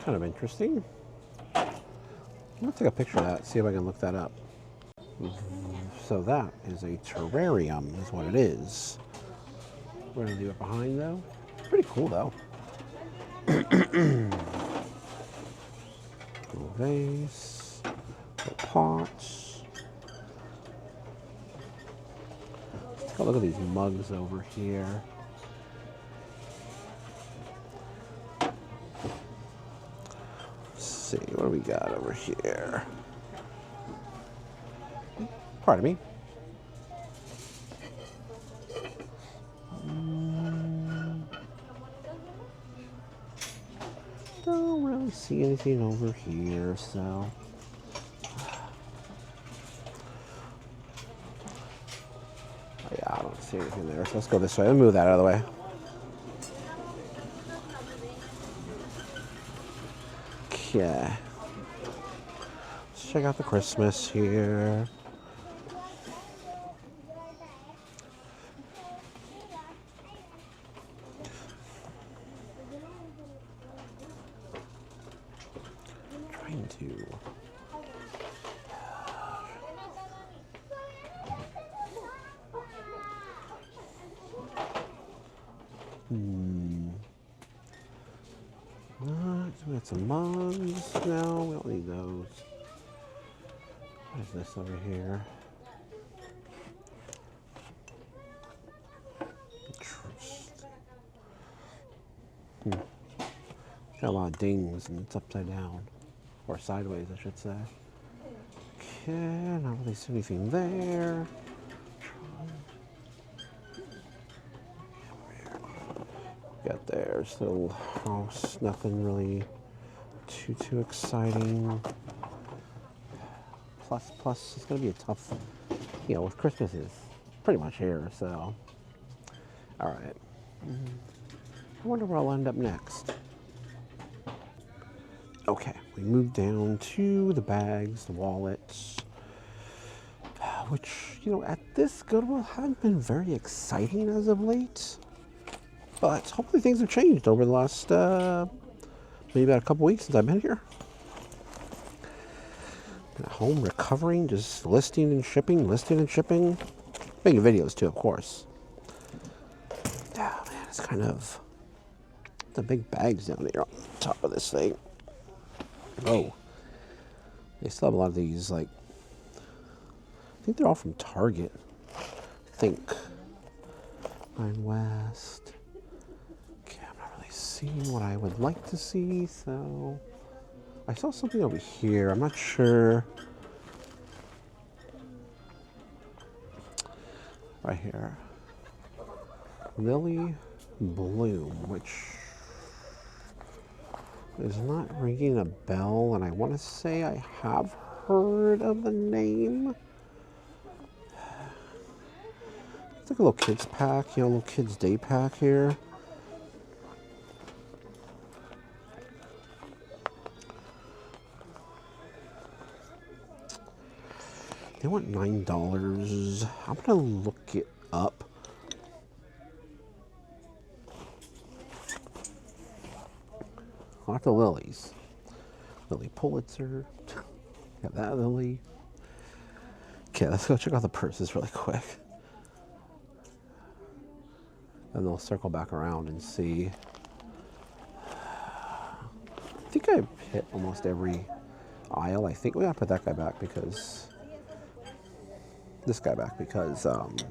Kind of interesting. I'm gonna take a picture of that, see if I can look that up. So that is a terrarium, is what it is. We're gonna leave it behind though. Pretty cool though. Little vase, little pots. Let's take a look at these mugs over here. Let's see, what do we got over here? Pardon me. Don't really see anything over here, so. Yeah, I don't see anything there, so let's go this way. Let me move that out of the way. Okay. Let's check out the Christmas here. Trying to. We got some mugs. No, we don't need those. What is this over here? Got a lot of dings and it's upside down. Or sideways, I should say. Okay, not really see anything there. Got there, still house, nothing really too exciting. Plus, it's gonna be a tough, you know, with Christmas is pretty much here, so. All right. I wonder where I'll end up next. Okay, we moved down to the bags, the wallets, which, you know, at this Goodwill haven't been very exciting as of late. But hopefully things have changed over the last, maybe about a couple weeks since I've been here. Been at home recovering, just listing and shipping. Making videos too, of course. Oh man, it's kind of, the big bags down here on top of this thing. Oh, they still have a lot of these, like, I think they're all from Target. I think. Pine West. Okay, seeing what I would like to see, so I saw something over here. I'm not sure. Right here. Lily Bloom, which is not ringing a bell, and I want to say I have heard of the name. It's like a little kids pack, you know, a little kids day pack here. They want $9. I'm gonna look it up. Lots of lilies. Lily Pulitzer. Got that lily. Okay, let's go check out the purses really quick. And they'll circle back around and see. I think I hit almost every aisle. I think we gotta put that guy back because this guy back because like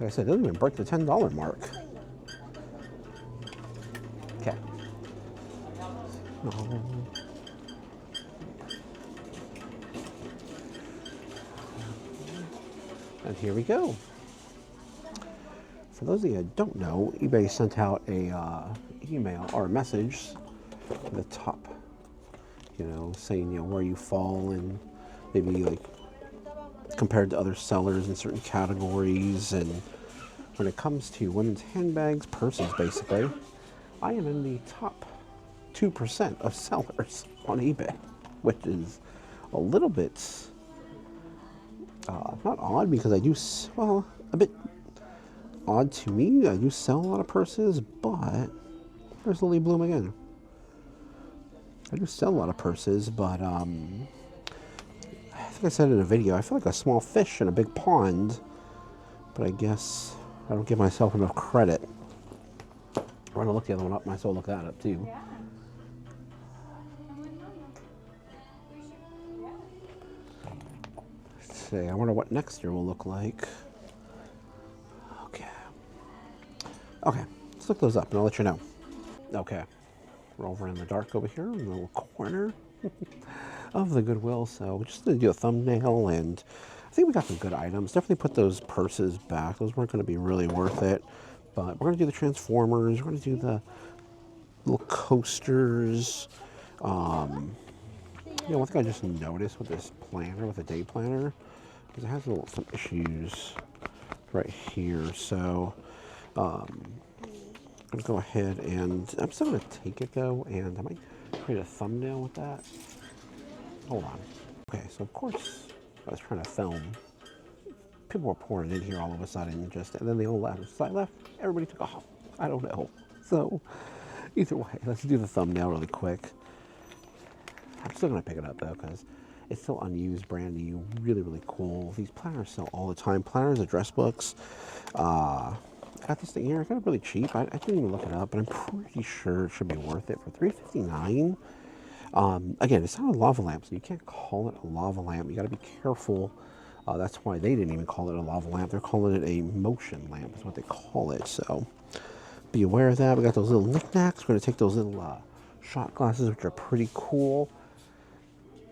I said, it doesn't even break the $10 mark. Okay. And here we go. For those of you who don't know, eBay sent out a email or a message at the top, you know, saying, you know, where you fall and maybe like compared to other sellers in certain categories. And when it comes to women's handbags, purses, basically, I am in the top 2% of sellers on eBay, which is a little bit not odd because I do, well, a bit odd to me. I do sell a lot of purses, but there's Lily Bloom again. I do sell a lot of purses, but I think I said in a video, I feel like a small fish in a big pond, but I guess I don't give myself enough credit. I want to look the other one up, might as well look that up too. Let's see, I wonder what next year will look like. Okay, let's look those up and I'll let you know. Okay, we're over in the dark over here in the little corner of the Goodwill. So we're just gonna do a thumbnail, and I think we got some good items. Definitely put those purses back. Those weren't gonna be really worth it. But we're gonna do the Transformers. We're gonna do the little coasters. You know, one thing I just noticed with this planner, with the day planner, is it has some issues right here. So I'm gonna go ahead and I'm still gonna take it though, and I might create a thumbnail with that. Hold on. Okay, so of course I was trying to film. People were pouring in here all of a sudden, and then they all left. So I left. Everybody took off. I don't know. So either way, let's do the thumbnail really quick. I'm still gonna pick it up though because it's still unused, brand new, really, really cool. These planners sell all the time. Planners, address books. I got this thing here. I got it really cheap. I didn't even look it up, but I'm pretty sure it should be worth it for $3.59. Again, it's not a lava lamp, so you can't call it a lava lamp. You got to be careful. That's why they didn't even call it a lava lamp. They're calling it a motion lamp, is what they call it. So be aware of that. We got those little knickknacks. We're going to take those little shot glasses, which are pretty cool.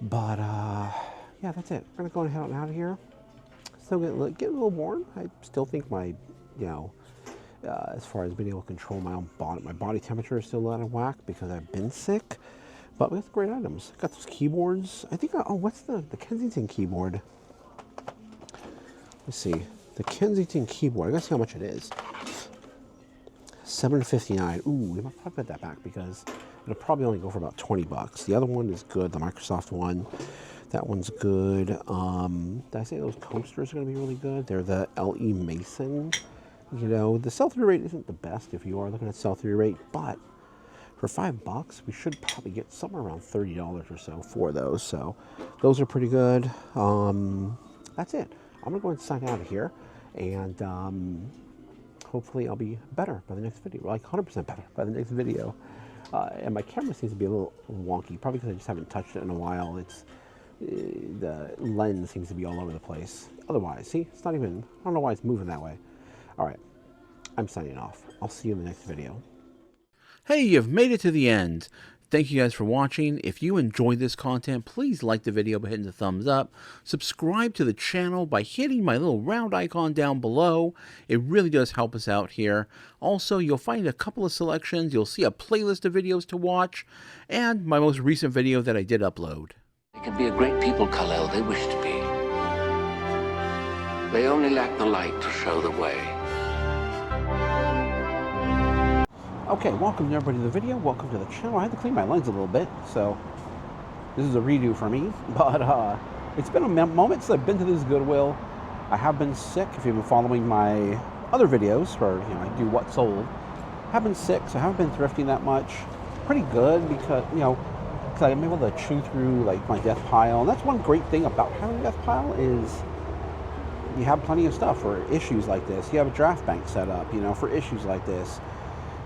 But yeah, that's it. We're going to go ahead and head out of here. Still getting a little warm. I still think my, you know, as far as being able to control my own body temperature is still out of whack because I've been sick. But we got great items. Got those keyboards. I think, oh, what's the Kensington keyboard? Let's see. The Kensington keyboard. I gotta see how much it is. $7.59. Ooh, we might probably put that back because it'll probably only go for about 20 bucks. The other one is good, the Microsoft one. That one's good. Did I say those coasters are gonna be really good? They're the L.E. Mason. You know, the sell-through rate isn't the best if you are looking at sell-through rate, but for $5, we should probably get somewhere around $30 or so for those. So those are pretty good. That's it. I'm gonna go ahead and sign out of here, and hopefully I'll be better by the next video, like 100% better by the next video. And my camera seems to be a little wonky, probably because I just haven't touched it in a while. It's the lens seems to be all over the place. Otherwise, see, it's not even, I don't know why it's moving that way. All right, I'm signing off. I'll see you in the next video. Hey, you've made it to the end. Thank you guys for watching. If you enjoyed this content, please like the video by hitting the thumbs up. Subscribe to the channel by hitting my little round icon down below. It really does help us out here. Also, you'll find a couple of selections. You'll see a playlist of videos to watch and my most recent video that I did upload. They can be a great people, Kal-El, they wish to be. They only lack the light to show the way. Okay, welcome everybody to the video. Welcome to the channel. I had to clean my lens a little bit, so this is a redo for me. But it's been a moment since I've been to this Goodwill. I have been sick. If you've been following my other videos, where I do what sold, I have been sick, so I haven't been thrifting that much. Pretty good because because I'm able to chew through like my death pile, and that's one great thing about having a death pile is you have plenty of stuff for issues like this. You have a draft bank set up, for issues like this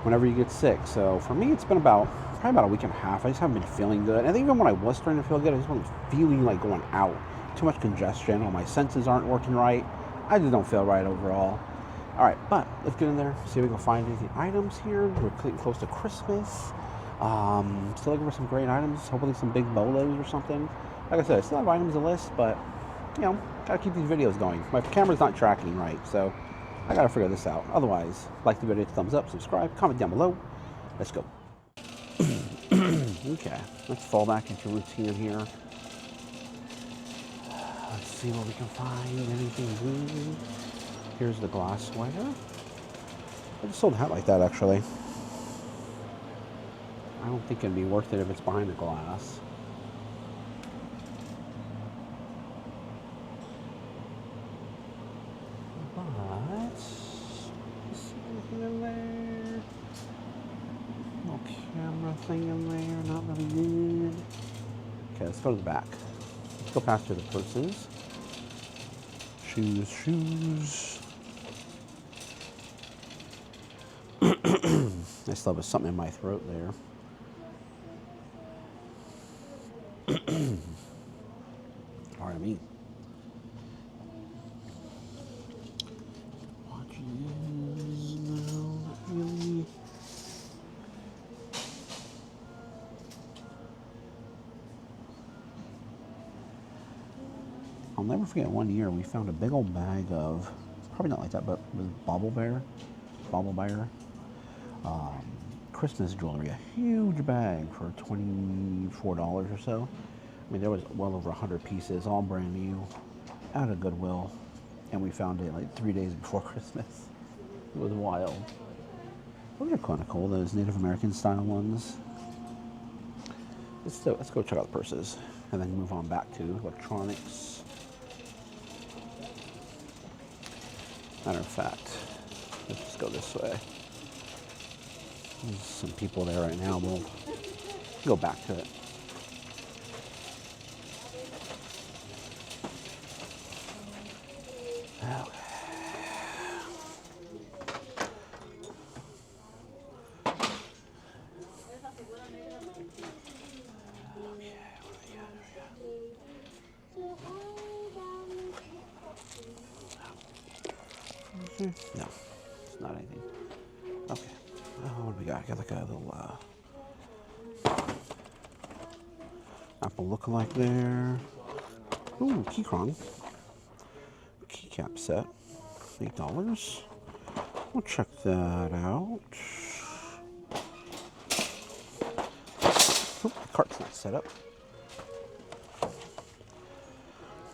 whenever you get sick. So for me, it's been probably about a week and a half. I just haven't been feeling good. And even when I was starting to feel good, I just wasn't feeling like going out. Too much congestion, all my senses aren't working right. I just don't feel right overall. All right, but let's get in there, see if we can find any items here. We're getting close to Christmas. Still looking for some great items, hopefully some big bolos or something. Like I said, I still have items to list, but gotta keep these videos going. My camera's not tracking right, so I gotta figure this out. Otherwise, like the video, thumbs up, subscribe, comment down below. Let's go. Okay, let's fall back into routine here. Let's see what we can find. Anything good? Here's the glassware. I just sold a hat like that, actually. I don't think it'd be worth it if it's behind the glass. But, is anything in there? No camera thing in there, not really good. Okay, let's go to the back. Let's go past through the purses. Shoes. I still have something in my throat there. Pardon me. Watches, no, not really. I'll never forget one year we found a big old bag of, probably not like that, but it was bauble bear. Christmas jewelry, a huge bag for $24 or so. I mean, there was well over 100 pieces, all brand new, out of Goodwill, and we found it like 3 days before Christmas. It was wild. Those are kind of cool, those Native American style ones. Let's go check out the purses, and then move on back to electronics. Matter of fact, let's just go this way. There's some people there right now. We'll go back to it. Okay. No, it's not anything. Okay. What do we got? I got like a little Apple lookalike there. Ooh, keycron. Keycap set. $8. We'll check that out. Oh, the cart's not set up.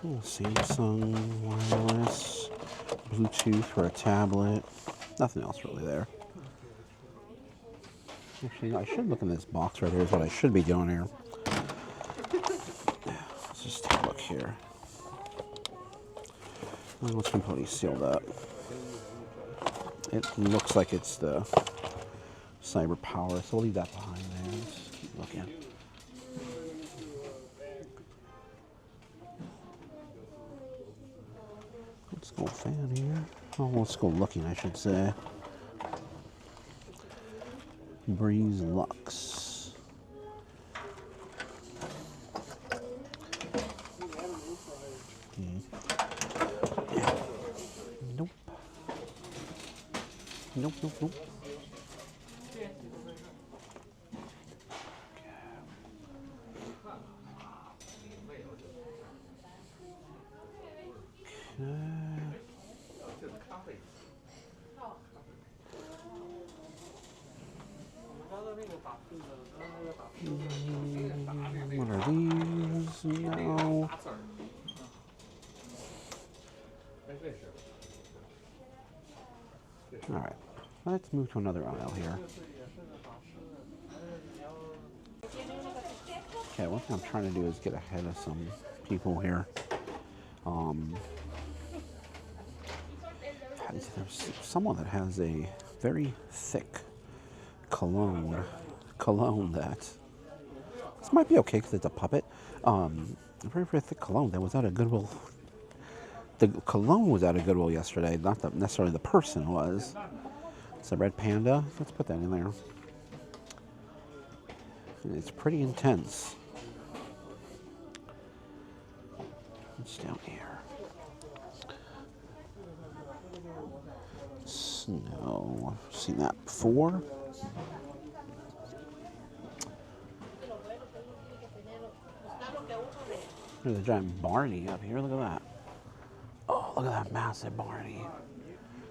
Ooh, Samsung wireless. Bluetooth for a tablet. Nothing else really there. Actually, I should look in this box right here is what I should be doing here. Let's just take a look here. Well, it's completely sealed up. It looks like it's the Cyber Power, so we'll leave that behind there. Let's keep looking. Let's go fan here. Oh, let's go looking, I should say. Breeze Lux. Yeah. Nope. Nope. What are these? No. Alright, let's move to another aisle here. Okay, one thing I'm trying to do is get ahead of some people here. There's someone that has a very thick cologne that this might be okay because it's a puppet. A very, very thick cologne that was out of Goodwill. The cologne was out of Goodwill yesterday, not necessarily the person was. It's a red panda. Let's put that in there. It's pretty intense. It's down here. Snow. I've seen that before. There's a giant Barney up here. Look at that. Oh, look at that massive Barney.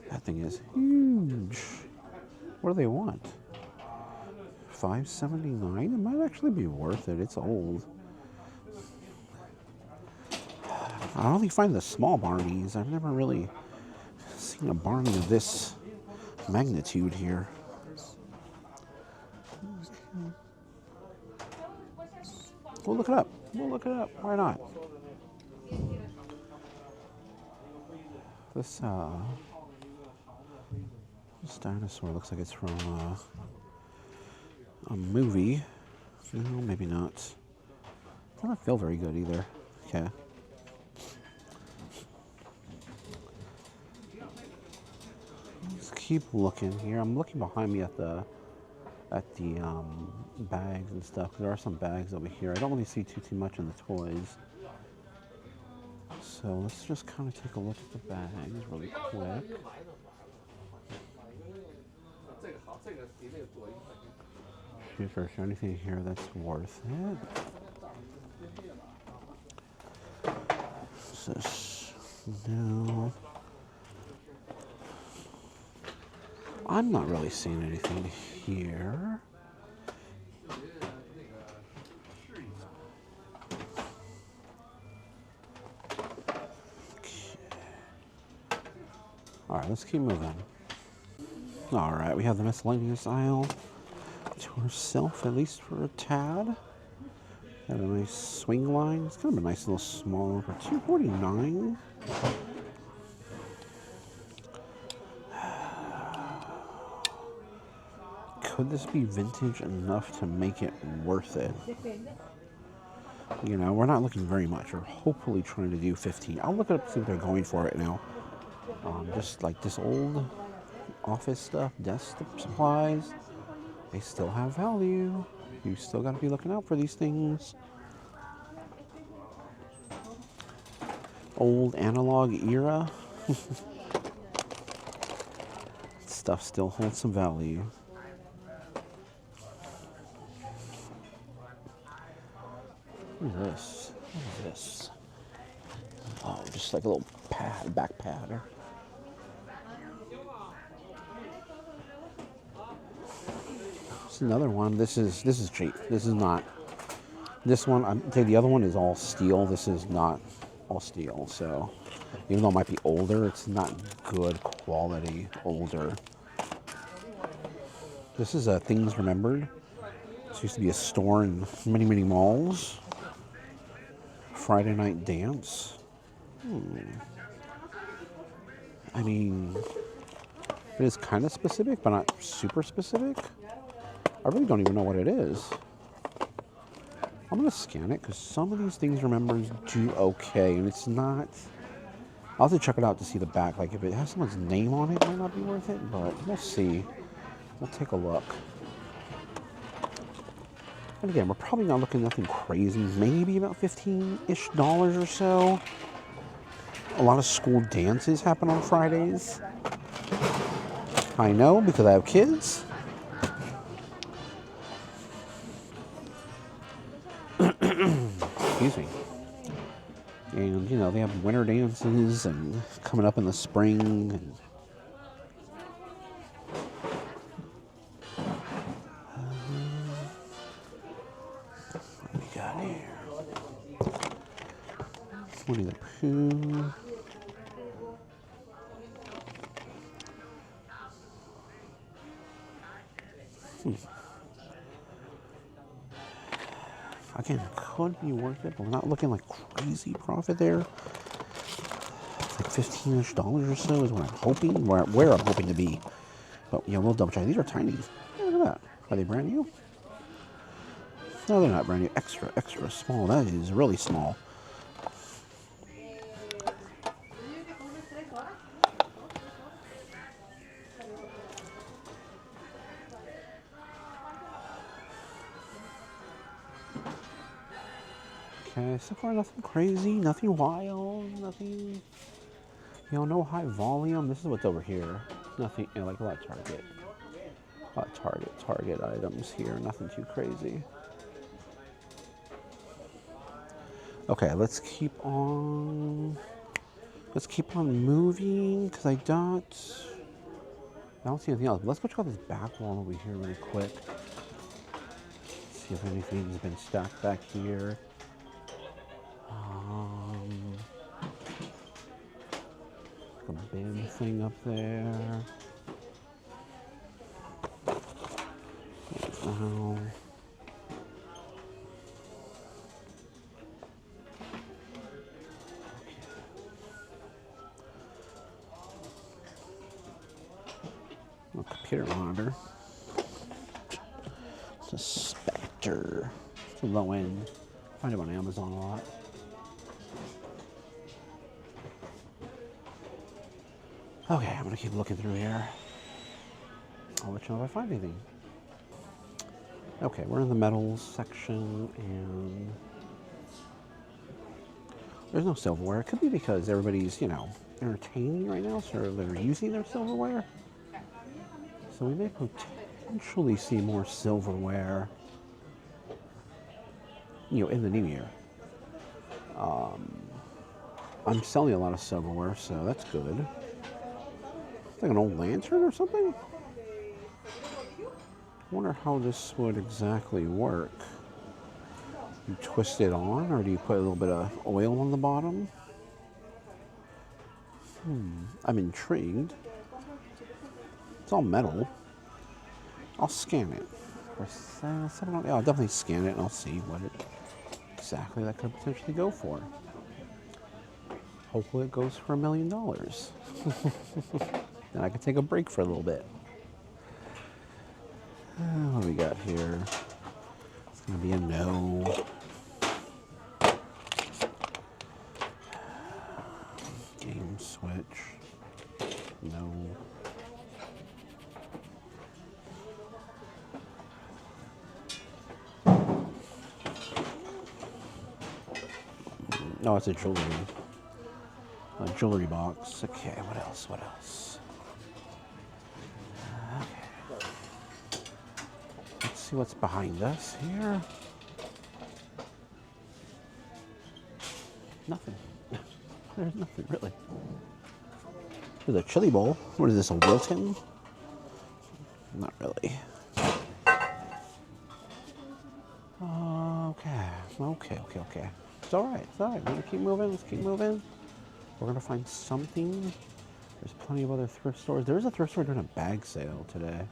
That thing is huge. What do they want? $5.79? It might actually be worth it. It's old. I only find the small Barneys. I've never really seen a Barney of this magnitude here. We'll look it up. We'll look it up. Why not? This dinosaur looks like it's from a movie. No, maybe not. Doesn't feel very good either. Okay. Let's keep looking here. I'm looking behind me at the bags and stuff. There are some bags over here. I don't really see too much in the toys. So let's just kind of take a look at the bags really quick. See if there's anything here that's worth it. No. I'm not really seeing anything here. All right, let's keep moving. All right, we have the miscellaneous aisle to herself, at least for a tad. Got a nice swing line. It's kind of a nice little small for $2.49. Could this be vintage enough to make it worth it? You know, we're not looking very much. We're hopefully trying to do 15. I'll look it up and see what they're going for right now. Just like this old office stuff, desk supplies, they still have value. You still got to be looking out for these things. Old analog era. Stuff still holds some value. What is this? What is this? Oh, just like a little pad, back pad. It's another one. This is cheap. This is not. This one, I'd say the other one is all steel. This is not all steel. So even though it might be older, it's not good quality older. This is Things Remembered. This used to be a store in many, many malls. Friday Night Dance. I mean, it is kind of specific, but not super specific. I really don't even know what it is. I'm going to scan it because some of these Things Remembered do okay, and it's not. I'll have to check it out to see the back. Like, if it has someone's name on it, it might not be worth it, but we'll see. We'll take a look. And again, we're probably not looking at nothing crazy. Maybe about $15-ish or so. A lot of school dances happen on Fridays. I know because I have kids. Excuse me. And, you know, they have winter dances and coming up in the spring. And Winnie the Pooh. Again, could be worth it, but we're not looking like crazy profit there. It's like $15-ish or so is what I'm hoping, where I'm hoping to be. But yeah, we'll double check. These are tiny. Look at that. Are they brand new? No, they're not brand new. Extra, extra small. That is really small. Okay, so far nothing crazy, nothing wild, nothing, no high volume. This is what's over here. Nothing, like a lot of Target items here. Nothing too crazy. Okay, let's keep on moving, because I don't see anything else. Let's go check out this back wall over here really quick. See if anything's been stacked back here. A bin thing up there. Wow. A computer monitor. It's a Spectre. It's a low end. Find it on Amazon a lot. Okay, I'm gonna keep looking through here. I'll let you know if I find anything. Okay, we're in the metals section, and there's no silverware. It could be because everybody's, entertaining right now, so they're using their silverware. So we may potentially see more silverware, in the new year. I'm selling a lot of silverware, so that's good. It's like an old lantern or something? I wonder how this would exactly work. You twist it on, or do you put a little bit of oil on the bottom? I'm intrigued. It's all metal. I'll scan it. I'll definitely scan it and I'll see what exactly that could potentially go for. Hopefully it goes for $1 million. Then I can take a break for a little bit. What do we got here? It's gonna be a no. Game switch. No. No, it's a jewelry box. Okay, what else? Okay. Let's see what's behind us here. Nothing. There's nothing, really. There's a chili bowl. What is this, a Wilton? Not really. Okay. It's all right. We're gonna keep moving. Let's keep moving. We're gonna find something. There's plenty of other thrift stores. There is a thrift store doing a bag sale today,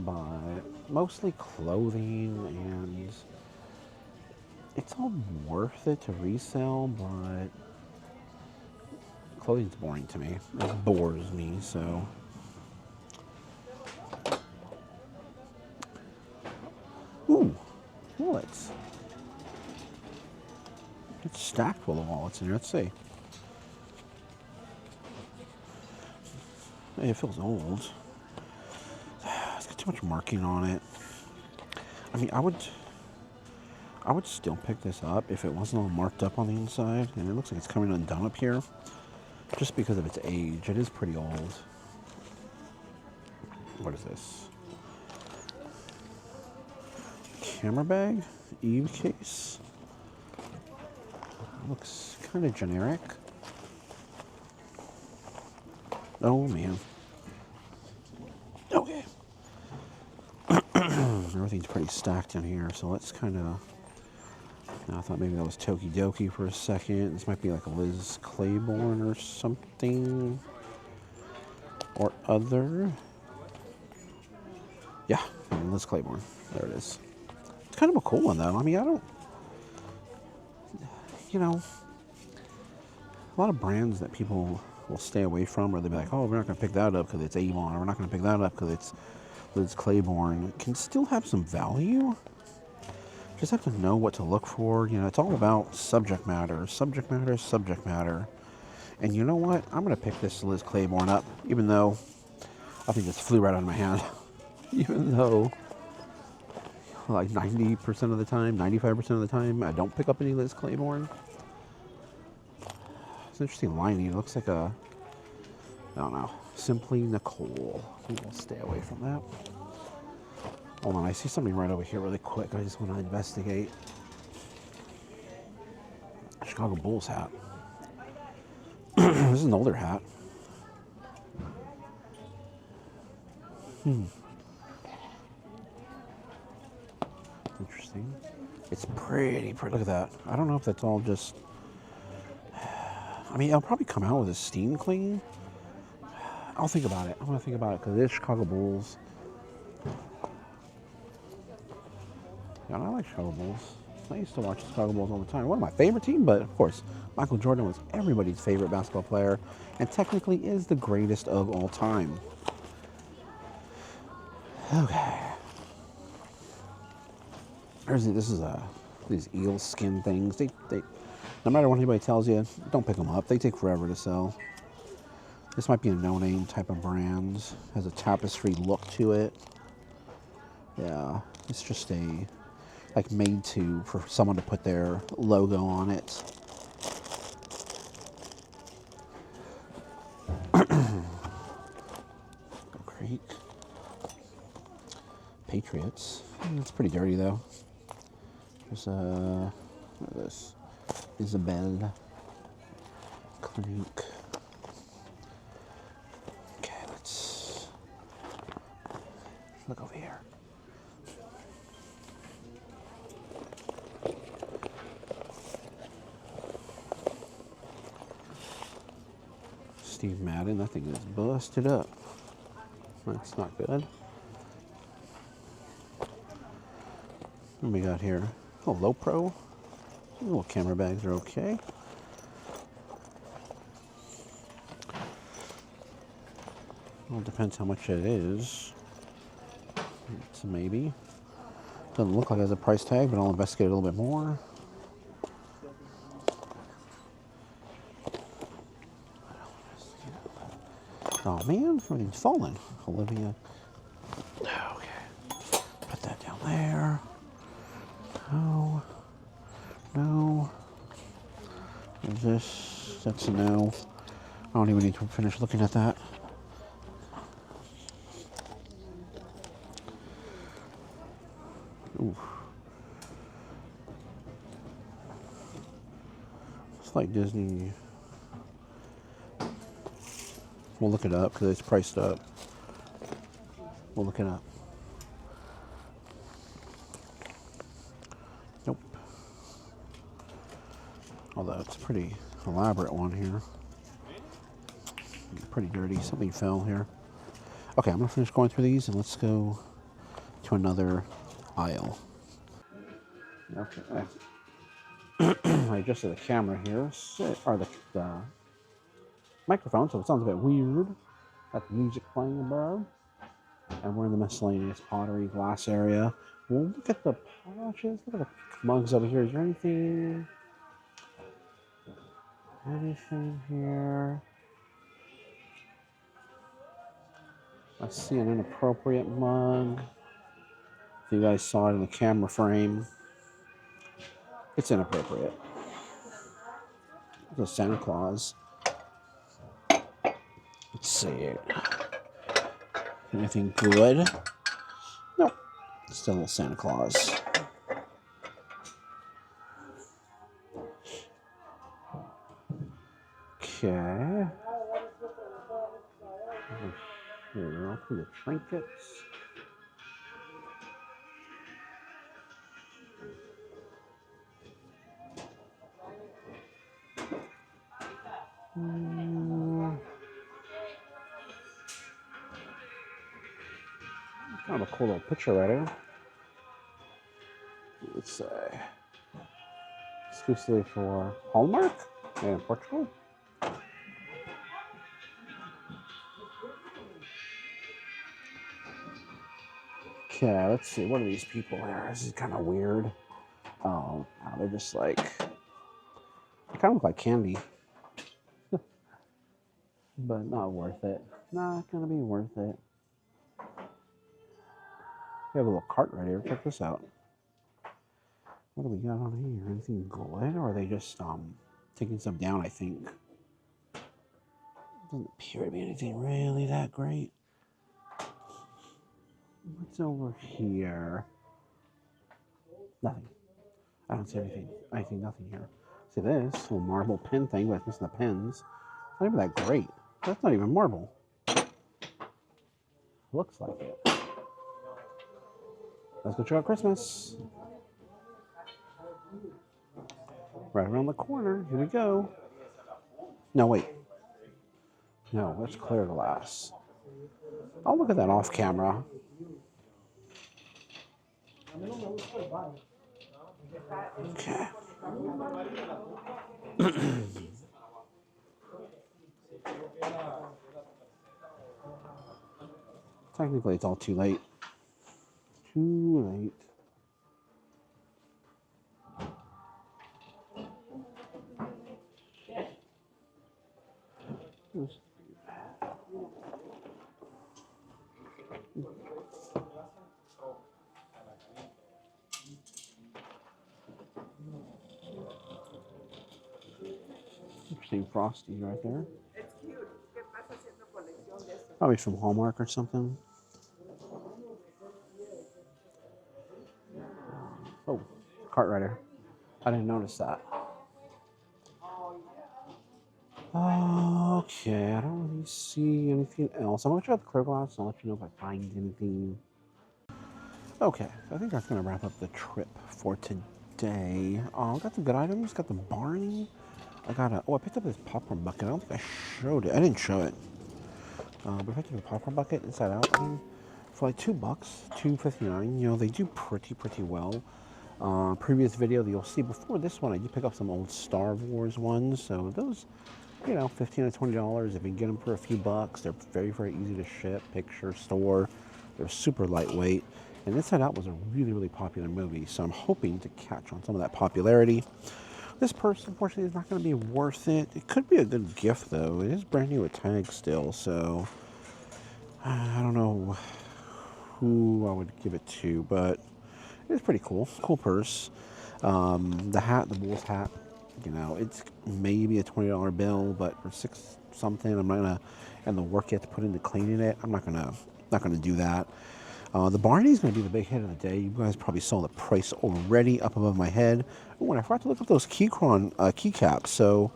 but mostly clothing, and it's all worth it to resell, but clothing's boring to me. It bores me, so. Ooh, wallets. It's stacked full of wallets in here. Let's see. Hey, it feels old. It's got too much marking on it. I mean, I would still pick this up if it wasn't all marked up on the inside. And it looks like it's coming undone up here, just because of its age. It is pretty old. What is this? Camera bag? Eve case? Looks kind of generic. Oh man. Okay. Everything's pretty stacked in here, so let's kind of I thought maybe that was Tokidoki for a second. This might be like a Liz Claiborne or something. Or other. Yeah, Liz Claiborne. There it is. It's kind of a cool one, though. I mean, I don't... You know, a lot of brands that people will stay away from, or they'll be like, oh, we're not going to pick that up because it's Avon, or we're not going to pick that up because it's Liz Claiborne, can still have some value. Just have to know what to look for. You know, it's all about subject matter. Subject matter is subject matter. And you know what? I'm going to pick this Liz Claiborne up, even though I think this flew right out of my hand. Even though, like 90% of the time, 95% of the time, I don't pick up any Liz Claiborne. It's an interesting lining. It looks like a, I don't know, Simply Nicole. We'll stay away from that. Hold on, I see something right over here really quick. I just want to investigate. Chicago Bulls hat. This is an older hat. Interesting. It's pretty. Look at that. I don't know if that's all just... I mean, it'll probably come out with a steam clean. I'll think about it. I'm going to think about it because it is Chicago Bulls. Yeah, I like Chicago Bulls. I used to watch the Chicago Bulls all the time. One of my favorite teams, but of course, Michael Jordan was everybody's favorite basketball player and technically is the greatest of all time. Okay. This is these eel skin things. They no matter what anybody tells you, don't pick them up. They take forever to sell. This might be a no-name type of brand. Has a tapestry look to it. Yeah, it's just like made for someone to put their logo on it. Creek. Patriots. It's pretty dirty though. There's what is this? Isabel. Clinique. Okay, let's look over here. Steve Madden, that thing is busted up. That's not good. What we got here? Oh, Low Pro. Little camera bags are okay. Well, it depends how much it is. It's a maybe. Doesn't look like it has a price tag, but I'll investigate a little bit more. Oh man, everything's falling. Olivia. Okay. Put that down there. No. No. Is this? That's a no. I don't even need to finish looking at that. Ooh. It's like Disney. We'll look it up because it's priced up. We'll look it up. Nope. Although it's a pretty elaborate one here. Pretty dirty. Something fell here. Okay, I'm gonna finish going through these and let's go to another aisle. Okay. I adjusted the camera here, or the microphone, so it sounds a bit weird. Got the music playing above. And we're in the miscellaneous pottery glass area. We'll look at the pouches. Look at the mugs over here. Is there anything here? I see an inappropriate mug. If you guys saw it in the camera frame, it's inappropriate. It's a Santa Claus. Let's see. Anything good? Nope. Still a Santa Claus. Okay. Here, I'll put the trinkets. Kind of a cool little picture right here. Let's say exclusively for Hallmark and Portugal. Okay, let's see. What are these people here? This is kind of weird. Oh, wow, they're just like, they kind of look like candy, but not worth it. Not gonna be worth it. We have a little cart right here. Check this out. What do we got on here? Anything good, or are they just taking some down? I think. Doesn't appear to be anything really that great. What's over here? Nothing. I don't see anything. Nothing here. See this little marble pen thing, but it's missing the pens. Not even that great. That's not even marble. Looks like it. Let's go check out Christmas. Right around the corner. Here we go. No, wait. No, that's clear glass. I'll look at that off camera. Okay. Technically, it's all too late. Too late. Interesting Frosty right there. Probably from Hallmark or something. Oh, cart rider. I didn't notice that. Okay, I don't really see anything else. I'm gonna try out the clear glass and I'll let you know if I find anything. Okay, so I think that's gonna wrap up the trip for today. Got some good items. Got the Barney. I picked up this popcorn bucket. I don't think I showed it. I didn't show it. But if I took a popcorn bucket inside out, I mean, for like $2, $2.59, you know, they do pretty well. Previous video that you'll see before this one, I did pick up some old Star Wars ones. So those, you know, $15 to $20. If you can get them for a few bucks, they're very easy to ship, picture, store. They're super lightweight. And Inside Out was a really popular movie. So I'm hoping to catch on some of that popularity. This purse, unfortunately, is not going to be worth it. It could be a good gift, though. It is brand new with tags still, so I don't know who I would give it to, but it's pretty cool. Cool purse. The hat, the Bulls hat, you know, it's maybe a $20 bill, but for $6 something, I'm not gonna, and the work you have to put into cleaning it, I'm not gonna do that. The Barney's going to be the big hit of the day. You guys probably saw the price already up above my head. Oh, and I forgot to look up those keycaps. So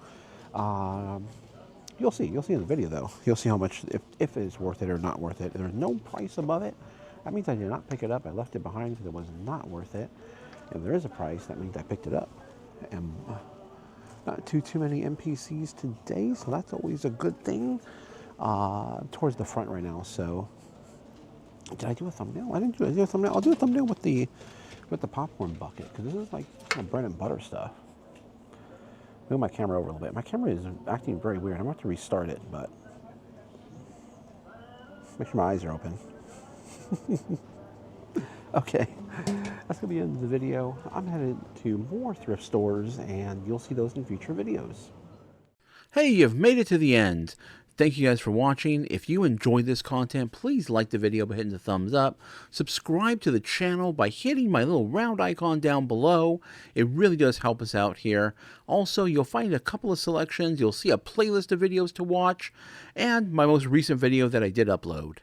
you'll see in the video, though. You'll see how much, if it's worth it or not worth it. If there's no price above it, that means I did not pick it up. I left it behind because it was not worth it. If there is a price, that means I picked it up. And not too many NPCs today, so that's always a good thing. Towards the front right now, so. Did I do a thumbnail? I didn't do a thumbnail. I'll do a thumbnail with the popcorn bucket because this is like kind of bread and butter stuff. Move my camera over a little bit. My camera is acting very weird. I'm going to have to restart it, but make sure my eyes are open. Okay, that's going to be the end of the video. I'm headed to more thrift stores, and you'll see those in future videos. Hey, you've made it to the end. Thank you guys for watching. If you enjoyed this content, please like the video by hitting the thumbs up. Subscribe to the channel by hitting my little round icon down below. It really does help us out here. Also, you'll find a couple of selections. You'll see a playlist of videos to watch and my most recent video that I did upload.